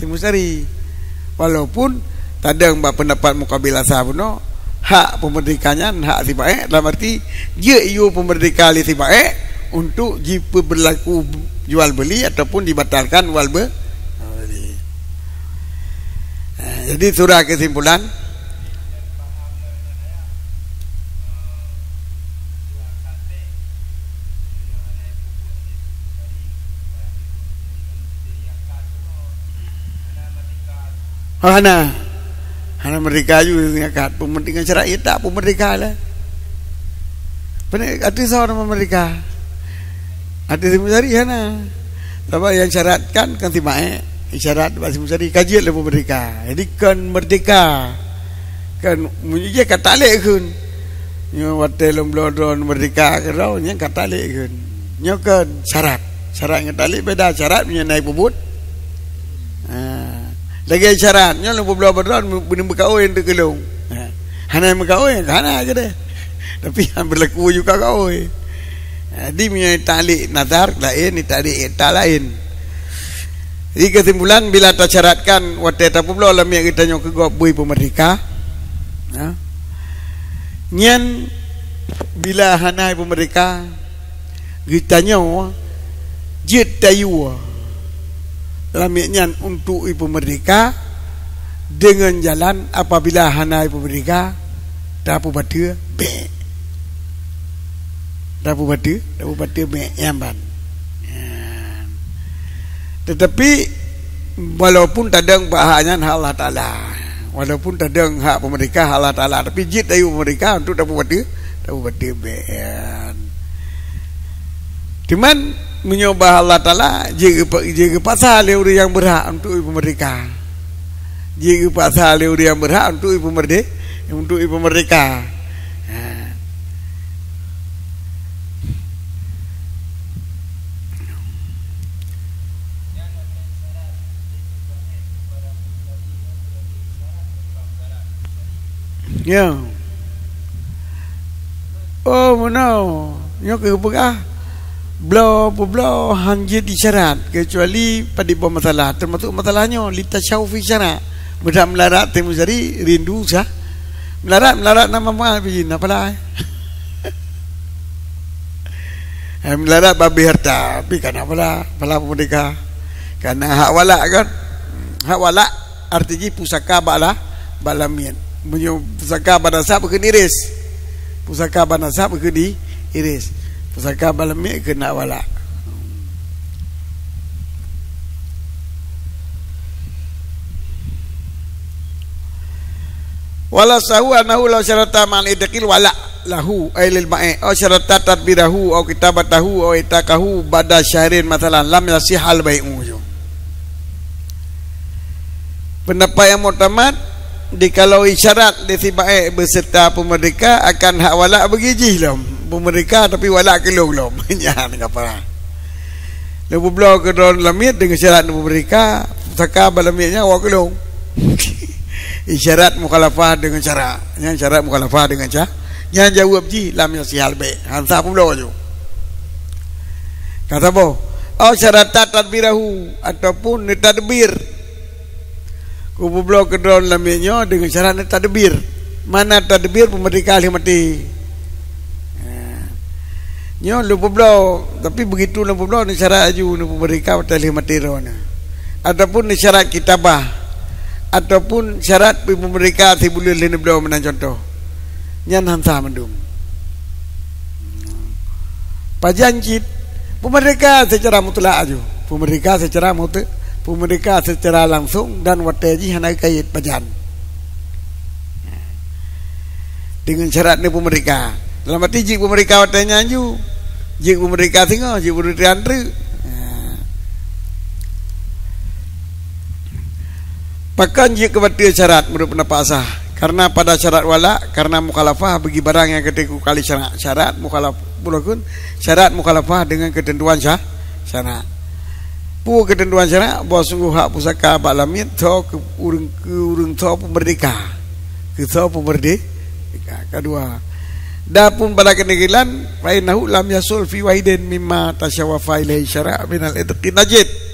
mustari walaupun tadang bab pendapat mukabilah sabuno hak pemerdekanya hak si baik dalam arti dia iu pemerdeka li si baik untuk jika berlaku jual beli ataupun dibatalkan jual beli. Jadi surah kesimpulan hana merdeka juga dengan pemerdeka syariat tak pemerdeka lah Artis nama mereka. Artis Musari sana. Tapi yang syaratkan kan timae isyarat bahasa Musari kajian lepo mereka. Jadi kan merdeka. Kan munyi kata lek kun. Nyo watelom blodon merdeka kerau nya kata lek kun. Nyo kan syarat. Syarat ngatali beda syarat punya naik bubut. Lagi syarat nyo lepo blodon benih berkawin tu kelong. Hana berkawin, hana aja deh. Tapi yang berlaku juga kau. Jadi punya tali nazar lain, tali eta lain. Jadi kesimpulan bila tersyaratkan waktu eta pula lam yang kita nyok ke bui pemerintah. Nyan bila hanai pemerintah kita nyok jet tayu. Lam nyan untuk ibu mereka dengan jalan apabila hanai pemerintah dapu batu be. Dapu batu be yamban. Tetapi walaupun tadang bahanya hak Allah Taala, walaupun tadang hak pemerintah Allah Taala, tapi jit ayu pemerintah untuk dapu batu be. Cuman menyoba Allah Taala jika pasal yang berhak untuk pemerintah. Jika pasal yang berhak untuk ibu merdeka. Ya. Oh no. Nyok ke pegah. Blo hanjit isyarat kecuali pada masalah termasuk masalahnya litashawfi syara. Mudah melarat temu sari rindu sah. Melarat nama mahal begini apalah. Melarat babi harta, tapi kan apalah pemerintah. Karena hak wala kan. Hak wala artinya pusaka balamian. Pusaka banasa berkena iris. Pusaka banasa berkena iris. Pusaka balamian kena wala. Wala sahu anahu law syarata ma'al idqil wala lahu ay lil ba'i aw syarata tadbirahu aw kitabatahu aw itakahu bada syahrin masalan lam yasihal bai'u. Pendapat yang mutamad dikalau isyarat di ba'i beserta pemerintah akan hak wala begiji lom pemerintah tapi wala kelong lom jangan apa lebu blau ke dalam lamit dengan syarat pemerintah saka balamitnya wa kelong isyarat mukhalafah dengan cara yang syarat mukhalafah dengan cara yang jawab ji lam yasihal be hansa pun blau jo kata bo au syarat tadbirahu ataupun tadbir kubu blau ke dalam lamitnya dengan syarat tadbir mana tadbir pemerintah mati nyo lupa blau tapi begitu lupa blau ni syarat aju ni pemerintah mati rona ataupun ni syarat kitabah ataupun syarat pemerintah si boleh lene beliau menang contoh nyan hansa mendung pajanjit pemerintah secara mutlak aju pemerintah secara langsung dan wataji hanai kait pajan dengan syarat ni pemerintah dalam arti jik pemerintah watanya aju jik pemerintah singa jik pemerintah antri Pakan jika kebatil syarat menurut pendapat asah karena pada syarat wala karena mukhalafah bagi barang yang ketika kali syarat mukhalafah bulakun syarat mukhalafah dengan ketentuan syarat pu ketentuan syarat bahawa sungguh hak pusaka balamin to ke urang to pemerdeka ke to pemerdeka kedua dapun pada kenegilan fa innahu lam yasul fi wahidin mimma tasyawafa ilaihi syara' minal idqin najid.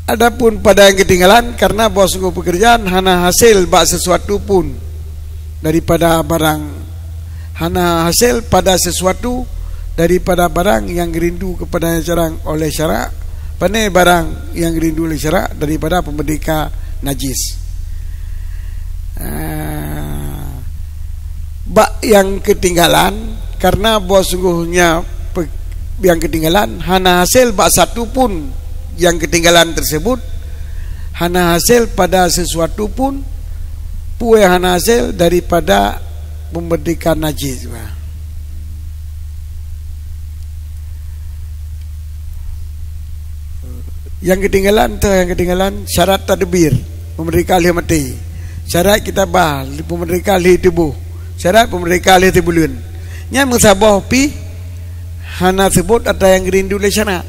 Adapun pada yang ketinggalan karena bahawa sungguh pekerjaan hana hasil bak sesuatu pun daripada barang hana hasil pada sesuatu daripada barang yang rindu kepada syarak oleh syarak pandai barang yang rindu oleh syarak daripada pemerdeka najis. Bak yang ketinggalan karena bahawa sungguhnya yang ketinggalan hana hasil bak satu pun yang ketinggalan tersebut hana hasil pada sesuatu pun yang hana hasil daripada pemberdikan najis. Yang ketinggalan syarat tadbir, pemerdeka ahli mati. Syarat kitabah, pemerdeka ahli tubuh. Syarat pemerdeka ahli tibulun. Nya musabah pi hana sebut ada yang gerindu le sana.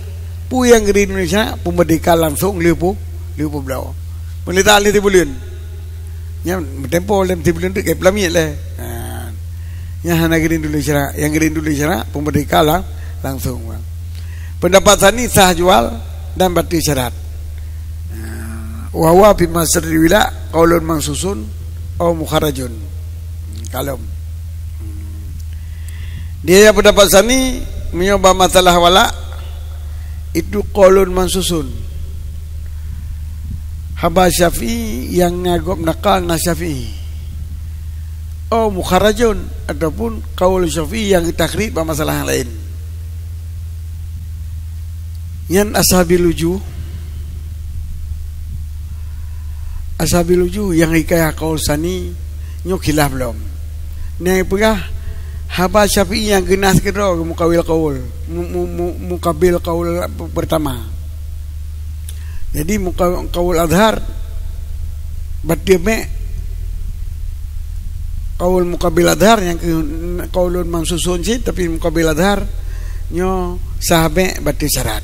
Pu yang gerindu le sana pemerdeka langsung liu belau. Penelita ahli tibulun. Nya tempo lem tibulun tu ke pelami le. Nya hana gerindu le sana, yang gerindu le sana pemerdeka langsung. Pendapat sani sah jual dan bati syarat. Wa huwa fi masri wila qaulun mansusun au mukharajun. Kalau dia pendapat sani menyoba masalah wala itu qaulun mansusun. Haba Syafi'i yang ngagop nakal na Syafi'i. Oh mukharajun ataupun qaul Syafi'i yang takrib masalah yang lain. Yan ashabil luju yang hikayah qaul sani nyo khilaf belum. Ni pegah haba Syafi'i yang genas kedua mukabil qaul pertama. Jadi qaul azhar batie qaul mukabil azhar yang qaulun mansusun sih, tapi mukabil azhar nyo sahabe batie syarat.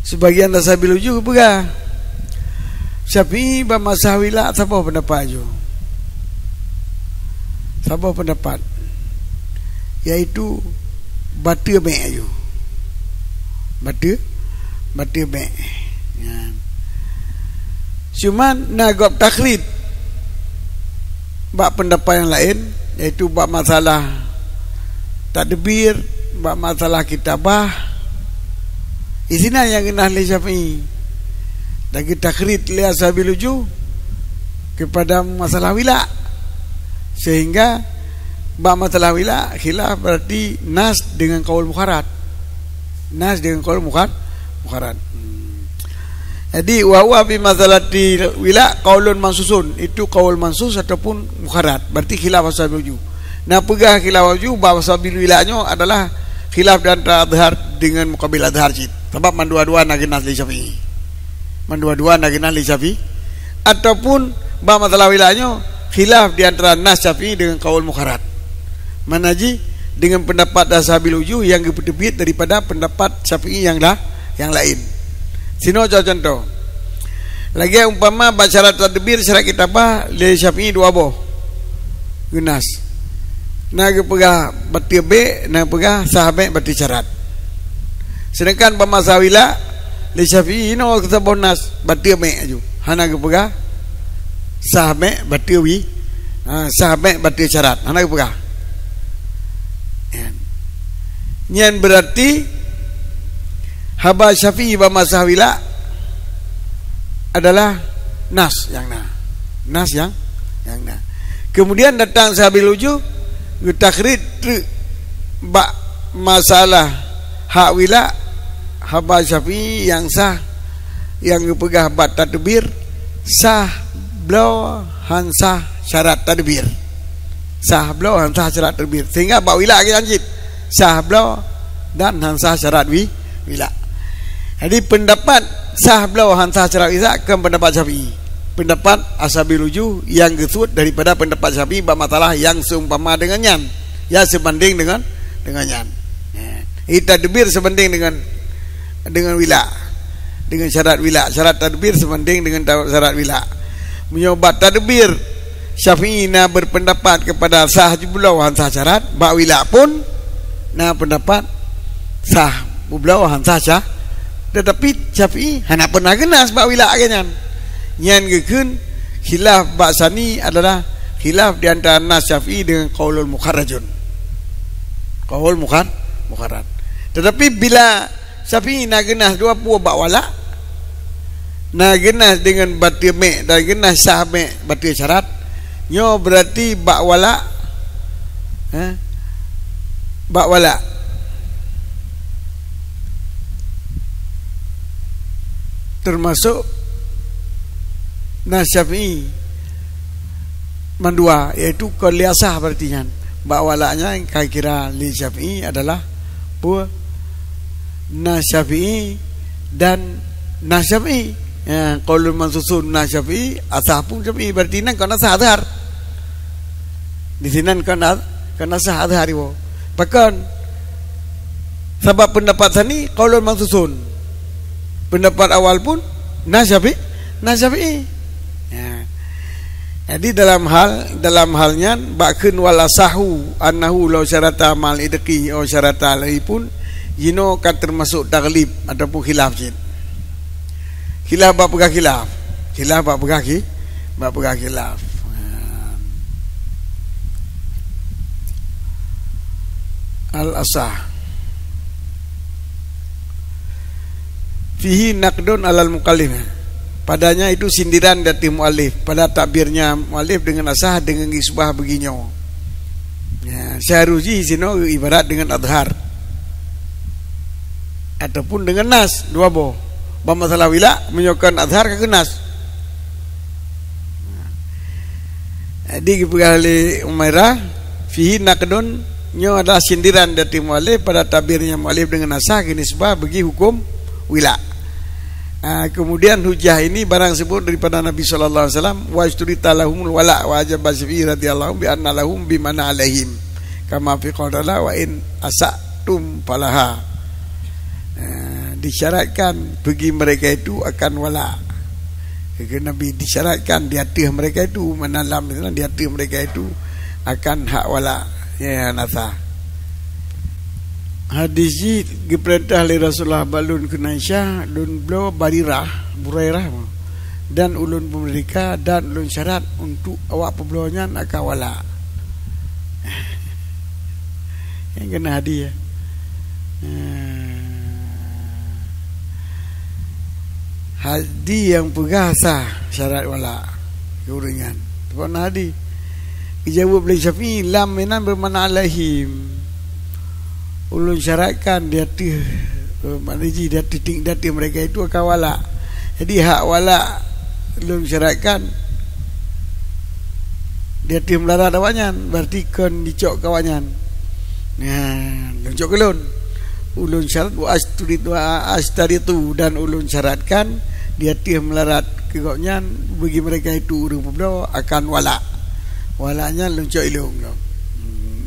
Sebagian ashabil luju pegah Syafi'i ba masahwila siapa pendapat ju. Siapa pendapat yaitu batu me ayu. Batu me. Ya. Cuman nagop taklid bab pendapat yang lain yaitu bab masalah tadbir, bab masalah kitabah. Isina yang kena oleh Syafi'i. Dan kita krit li ashabil luju kepada masalah wila. Sehingga bab masalah wila khilaf berarti nas dengan qaul mukharad. Nas dengan qaul mukharad. Jadi wa huwa fi masalati wila qaulun mansusun, itu qaul mansus ataupun mukharad. Berarti khilaf ashabil luju. Nah pegah khilaf luju bab ashabil wilanya adalah khilaf dan azhar dengan muqabil azhar cit. Sebab mandua-dua naginah li Syafi'i. Mandua-dua naginah li Syafi'i. Ataupun bab masalah wilayahnya khilaf di antara nas Syafi'i dengan qaul mukharad. Manaji dengan pendapat ashabil luju yang lebih daripada pendapat Syafi'i yang lain. Sino contoh. Lagi umpama baca syarat tadbir syarat kitabah li Syafi'i dua boh. Gunas. Nah pegah bati be, nah pegah sahabat bati syarat. Sedangkan pemasawila li Syafi'i no kita bonus bati me aju. Hana ke pegah sahabat bati wi, sahabat bati syarat. Hana ke pegah. Nyan berarti haba Syafi'i pemasawila adalah nas yang nas yang nah. Kemudian datang sahabil luju takrid bak masalah hak wila haba Syafi'i yang sah yang pegah bat tadbir sah blau hansah syarat tadbir sah blau hansah syarat tadbir sehingga bak wila lagi lanjut sah blau dan hansah syarat wila. Jadi pendapat sah blau hansah syarat wila ke pendapat Syafi'i, pendapat ashabil luju yang gesut daripada pendapat Syafi'i bab masalah yang seumpama dengannya ya sebanding dengan yan. Tadbir sebanding dengan wila, dengan syarat wila, syarat tadbir sebanding dengan syarat wila. Menyobat tadbir Syafi'i na berpendapat kepada sah jublau hansah syarat, bab wila pun na pendapat sah jublau hansah syarat. Tetapi Syafi'i hana pernah genas bab wila agenyan. Nyan gekeun khilaf bab sani adalah khilaf di antara nas Syafi'i dengan qaulul mukharrajun. Qaul mukharrad. Tetapi bila Syafi'i nak genas dua puas bak wala, nak genas dengan batir me dan genas sah me batir syarat, nyo berarti bak wala, bak wala. Termasuk nas Syafi'i mandua, iaitu kon liasah berarti kan. Bak walaknya yang kira li Syafi'i adalah pu na Syafi'i dan na Syafi'i. Ya, qaulun mansusun na Syafi'i, asah pun Syafi'i, berarti nan kon asah adhar. Di sini kon asah adhar iwo. Bahkan sebab pendapat sani qaulun mansusun. Pendapat awal pun na Syafi'i. Ya. Jadi dalam halnya bakun wala sahu annahu law syarata mal idqi atau syarata lahi pun yino kan termasuk taglib ataupun khilaf jin. Khilaf bab pegah khilaf. Khilaf bab pegah khilaf. Al-asah fihi naqdun alal mukallif. Padanya itu sindiran dari mu'alif pada takbirnya mu'alif dengan asah dengan isbah beginyo. Ya, seharusnya sino ibarat dengan adhar ataupun dengan nas dua boh. Masalah wila menyokan adhar ke nas. Jadi kali Umairah fihi naqdun nyo adalah sindiran dari mu'alif pada takbirnya mu'alif dengan asah dengan isbah bagi hukum wila. Kemudian hujah ini barang sebut daripada Nabi sallallahu alaihi wasallam wa isturita lahumul wala wa ajab Syafi'i radhiyallahu bi anna lahum bi mana alaihim kama fi qala wa in asatum falaha. Disyaratkan bagi mereka itu akan wala. Nabi disyaratkan di hati mereka itu menalam di hati mereka itu akan hak wala ya nasa. Hadis ini diperintah oleh Rasulullah balun ke Aisyah dun beliau Burairah dan ulun pemerika dan ulun syarat untuk awak pebelaunya nak kawala. Yang kena hadiah. Hadi yang pegasa syarat wala keuringan. Tuan hadi dijawab oleh Syafi'i lam minan bermakna alaihim. Ulun syaratkan dia maknanya dia titik dati mereka itu akan wala. Jadi hak wala ulun syaratkan dia tim melarat awanyan berarti kon dicok kawanyan. Nah, dicok kelun. Ulun syarat wa astaritu dan ulun syaratkan dia tim melarat kegoknya bagi mereka itu urang peblo akan wala. Walanya luncok ilung.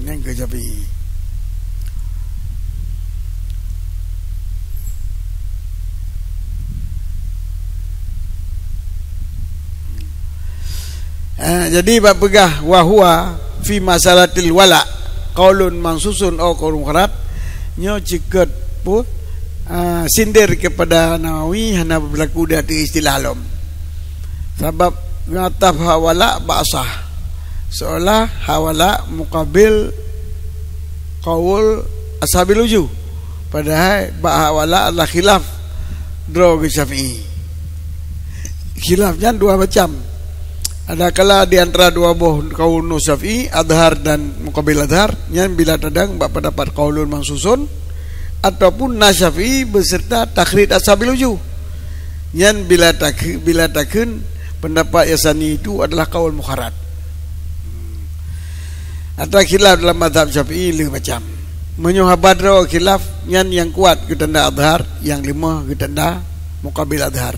Yang kejapi. Jadi bab pegah wahwa fi masalatil wala qaulun mansusun au qaulun kharat nyo ciket pu sindir kepada Nawawi hana berlaku dari istilah lom sebab ngataf hawala ba'sah seolah hawala muqabil qaul ashabil uju padahal ba hawala adalah khilaf draw Syafi'i. Khilafnya dua macam. Ada kala di antara dua boh kaul Syafi'i adhar dan muqabil adhar yang bila tadang bapa dapat kaulun mansusun ataupun Syafi'i beserta takhrid ashabil uju yang bila takun pendapat yasani itu adalah kaul mukharrat. Atau khilaf dalam mazhab Syafi'i lima macam. Menyuhabadra khilaf yang kuat ketanda adhar, yang lima ketanda muqabil adhar.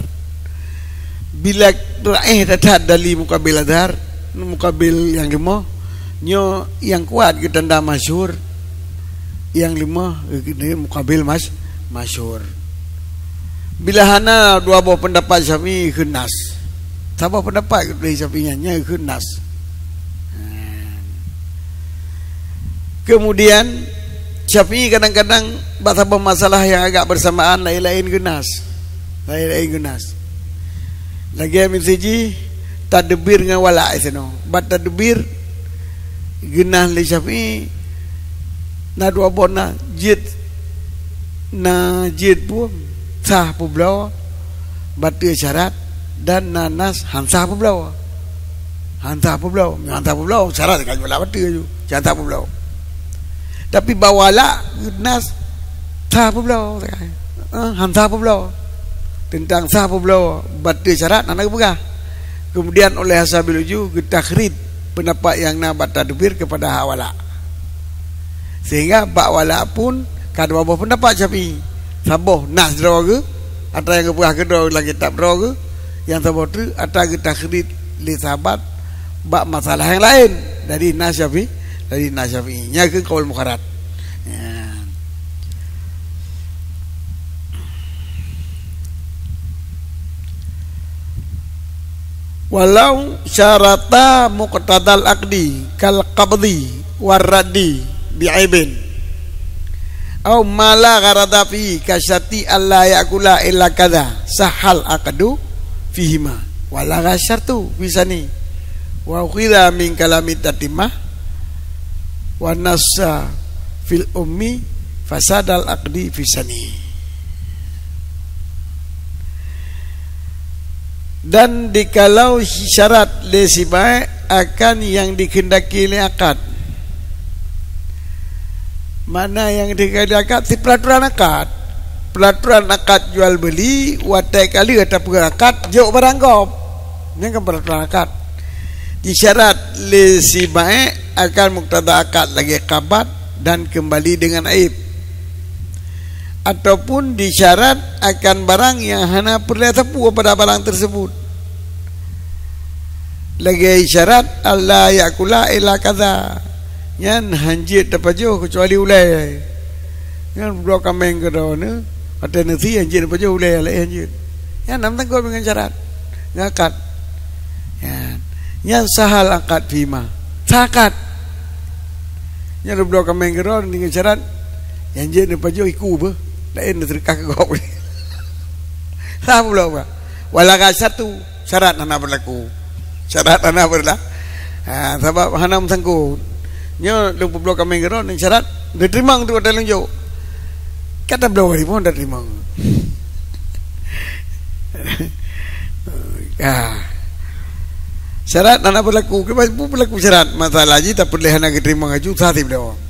Bila terakhir datang dari muqabil adhar, muqabil yang lima nyo yang kuat ketanda masyhur, yang lima muqabil masyhur. Bila hana dua buah pendapat Syafi'i kenas, sabah pendapat dari Syafi'i nya kenas. Kemudian Syafi'i kadang-kadang bahasa masalah yang agak bersamaan lain-lain genas. Lagi amin siji tadbir dengan wala iseno. Bat tadbir genah li Syafi'i na dua bona jid pun sah publaw batu syarat dan nanas hansah publaw. Hansah publaw syarat kan wala batu ju. Hansah publaw. Tapi bawala nas sah publaw. Hansah publaw. Tentang sah publaw batu syarat anak pegah. Kemudian oleh ashabil uju takhrid pendapat yang nabat tadbir kepada hak wala. Sehingga bak wala pun kada apa pendapat Syafi'i. Saboh nas draw ke atau yang kebuah ke draw lagi kitab draw ke yang saboh tu atau ke takhrid li sahabat bak masalah yang lain dari nas Syafi'i, dari nas Syafi'i nya ke qaul mukharrat. Ya. Walau syarata muqtadal aqdi kal qabdi warraddi bi'aibin au mala gharada fi kasyati alla yakula illa kadza sahal aqdu fihima wala ghasyartu bisani wa ukhidha min kalamit tatimah wa nassa fil ummi fasadal aqdi fisani. Dan dikalau syarat lesibai akan yang dikehendaki oleh akad. Mana yang dikehendaki akad? Si peraturan akad. Peraturan akad jual beli watai kali ataupun akad jauh barangkop. Ini kan peraturan akad. Disyarat lesibai akan muktada akad lagi kabat dan kembali dengan aib. Ataupun disyarat akan barang yang hana perlu tepu pada barang tersebut. Lagi syarat Allah yakula ila kadza. Yan hanjit tapajo kecuali ulai. Yan bro kameng ke daun ada nasi hanjit tapajo ulai ala hanjit. Yan nam tangkap dengan syarat ngakat. Yan sahal akad fima. Sakat. Yan bro kameng ke daun dengan syarat hanjit tapajo iku be. Lain terkah ke kau ni. Apa pula apa? Walaga satu syarat hana berlaku. Syarat hana berlaku. Sebab hana sangkut. Nyo lupa blok kami geron syarat diterima untuk ada lunjuk. Kata blok hari pun dah terima. Syarat hana berlaku. Kenapa berlaku syarat? Masalah je tak boleh hana diterima ngaju sahih blok.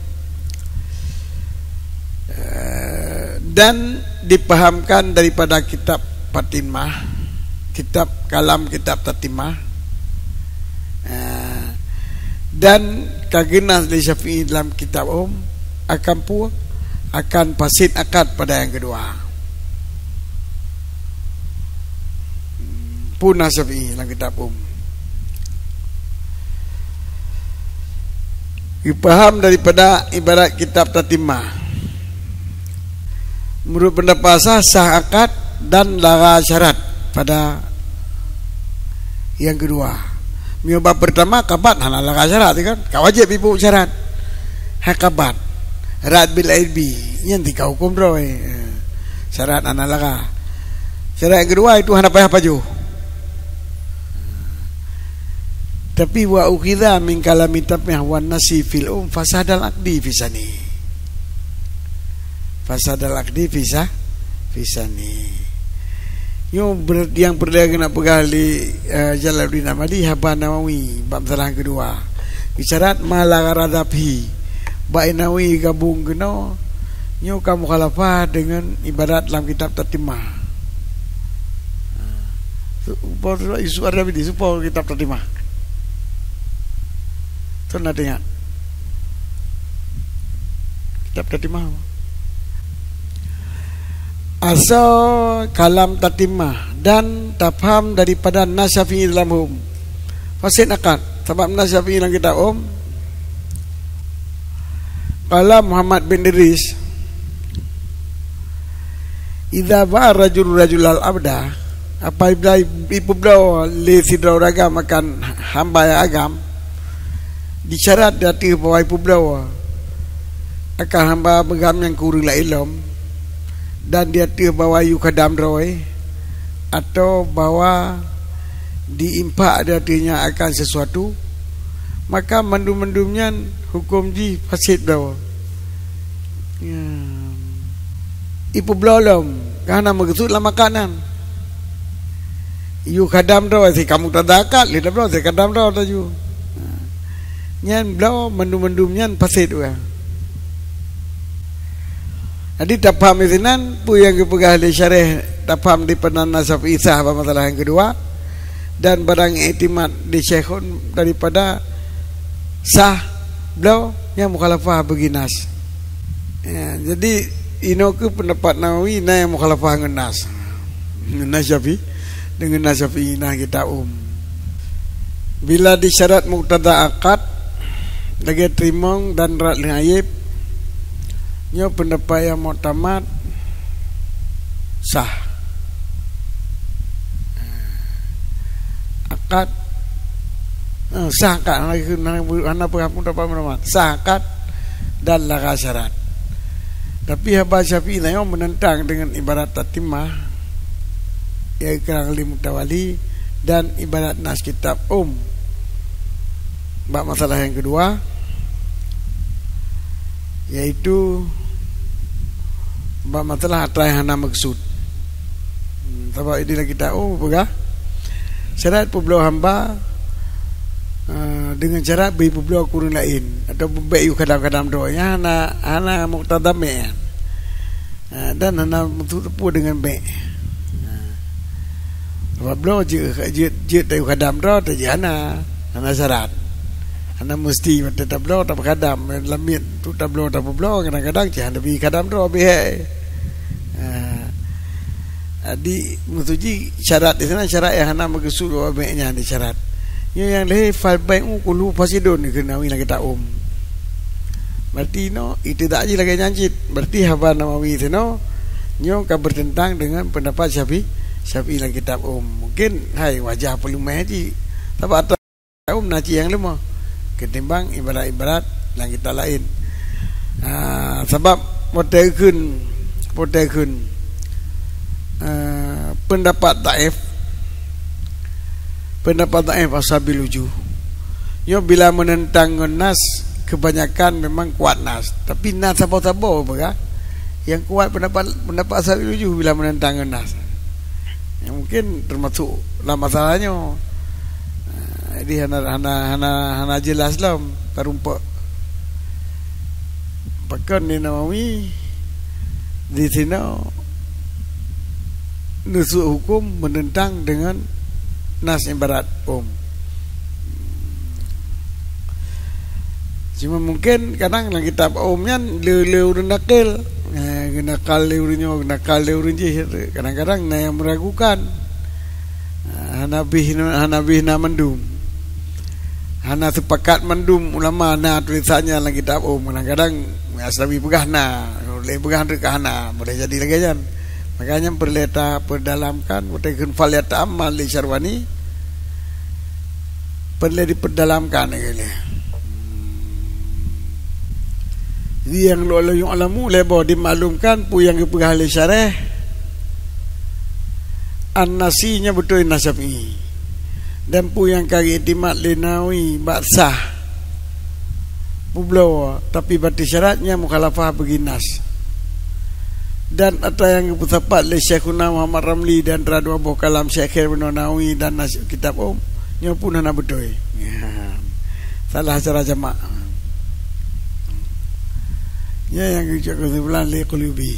Dan dipahamkan daripada kitab Fatimah, kitab kalam, kitab Tatimah, dan kagenas dari Syafi'i dalam kitab akan pun akan fasid akad pada yang kedua. Punah Syafi'i dalam kitab dipaham daripada ibarat kitab Tatimah. Menurut pendapat sah akad dan lara syarat pada yang kedua. Bab pertama kabat hana lara syarat kan? Kau wajib ibu syarat. Hakabat rad bil aibi yang dikau hukum roy. Syarat hana lara. Syarat yang kedua itu hana payah paju. Tapi wa ukhidha min kalami tabmih wan nasi fil fasadal aqdi fisani. Fasadal aqdi fisani. Yang perdagangan nak pegali Jalaluddin Amali Haban Nawawi bab salah kedua. Isyarat malagaradabi. Baik Nawawi gabung kena nyo kamu khalafah dengan ibarat dalam kitab Tatimah. Supaya isu ada di supaya kitab Tatimah. Tu nak tengok. Kitab Tatimah. Asal kalam Tatimah dan tafham daripada nas Syafi'i dalam fasid akad. Sebab nas Syafi'i dalam kitab Qala Muhammad bin Idris idza ba'a rajulal abda apabila ibu beliau li sidra agam akan hamba yang agam disyarat dari bahwa ibu beliau akan hamba agam yang kurang la ilm dan dia bawa yu kadam roy atau bawa diimpak datinya akan sesuatu, maka mendum-mendumnya hukum ji fasid dah. Ya. Ipu belum karena maksud lah makanan. Yu kadam roy si kamu tadakat lihat belum si kadam roy taju. Nyan belum mendum-mendumnya fasid dah. Jadi tak faham isinan pu yang kepegah di syarih tak faham di penan nasab isah apa masalah yang kedua dan barang iktimat di syekhun daripada sah beliau yang mukhalafah bagi nas. Ya, jadi ino ke pendapat Nawawi na yang mukhalafah dengan nas. Nas Syafi'i dengan nas Syafi'i nah kita bila disyarat muqtada akad lagi trimong dan rat ngayib nyo pendapat yang mu'tamad sah. Akad sah akad ana pengampun dapat menamat sah akad dan laga syarat. Tapi Habib Syafi'i yang menentang dengan ibarat tatimah ya ikrang li mutawali dan ibarat nas kitab bab masalah yang kedua yaitu bab masalah atrai hana maksud. Sebab ini kita pegah syarat peblo hamba dengan cara beri peblo kurun lain atau baik kadang-kadang doanya hana muqtadame dan hana mutu dengan baik. Sebab blo je tahu kadam do te hana syarat. Hana mesti tetap blo tak kadam lamit tu tak blo tak blo kadang-kadang je hana bi kadam do be. Di mutuji syarat di sana syarat yang hana maksud baiknya di syarat. Yang leh fal baik kulu fasidun kena wi lagi tak berarti no itu tak aja lagi nyanjit. Berarti Habib Nawawi itu no nyo ka bertentang dengan pendapat Syafi'i lagi kitab mungkin hai wajah perlu maji tapi atau naci yang lemah ketimbang ibarat-ibarat yang kita lain. Sebab potai kun pendapat Taif asabil uju yo bila menentang nas kebanyakan memang kuat nas, tapi nas sabo-sabo apa yang kuat pendapat asabil uju bila menentang nas ya, mungkin termasuk lah masalahnya. Jadi hana jelas lah terumpak bahkan di Nawawi di sini nusuk hukum menentang dengan nas ibarat cuma mungkin kadang dalam kitab umnya leu nakal nakal leu kadang-kadang yang meragukan Hanabi mendum hana sepakat mendum ulama tulisannya dalam kitab kadang-kadang asabi pegah boleh pegah dekahana boleh jadi lagi kan. Makanya perdalamkan mutakun faliyata amal li syarwani perlu diperdalamkan Jadi yang lalu yang alamu lebo dimaklumkan pu yang dipegah li syarah an-nasinya betul nasabi dan pu yang kaki itimat li nawi baksah pu blow tapi berarti syaratnya mukhalafah beginas. Dan ada yang bersahabat oleh Syekhuna Muhammad Ramli dan Radwa Boh Kalam Syekh Ibn Nawawi dan kitab nyo pun hana betul salah cara jamak ya yang kita kesimpulan li qulubi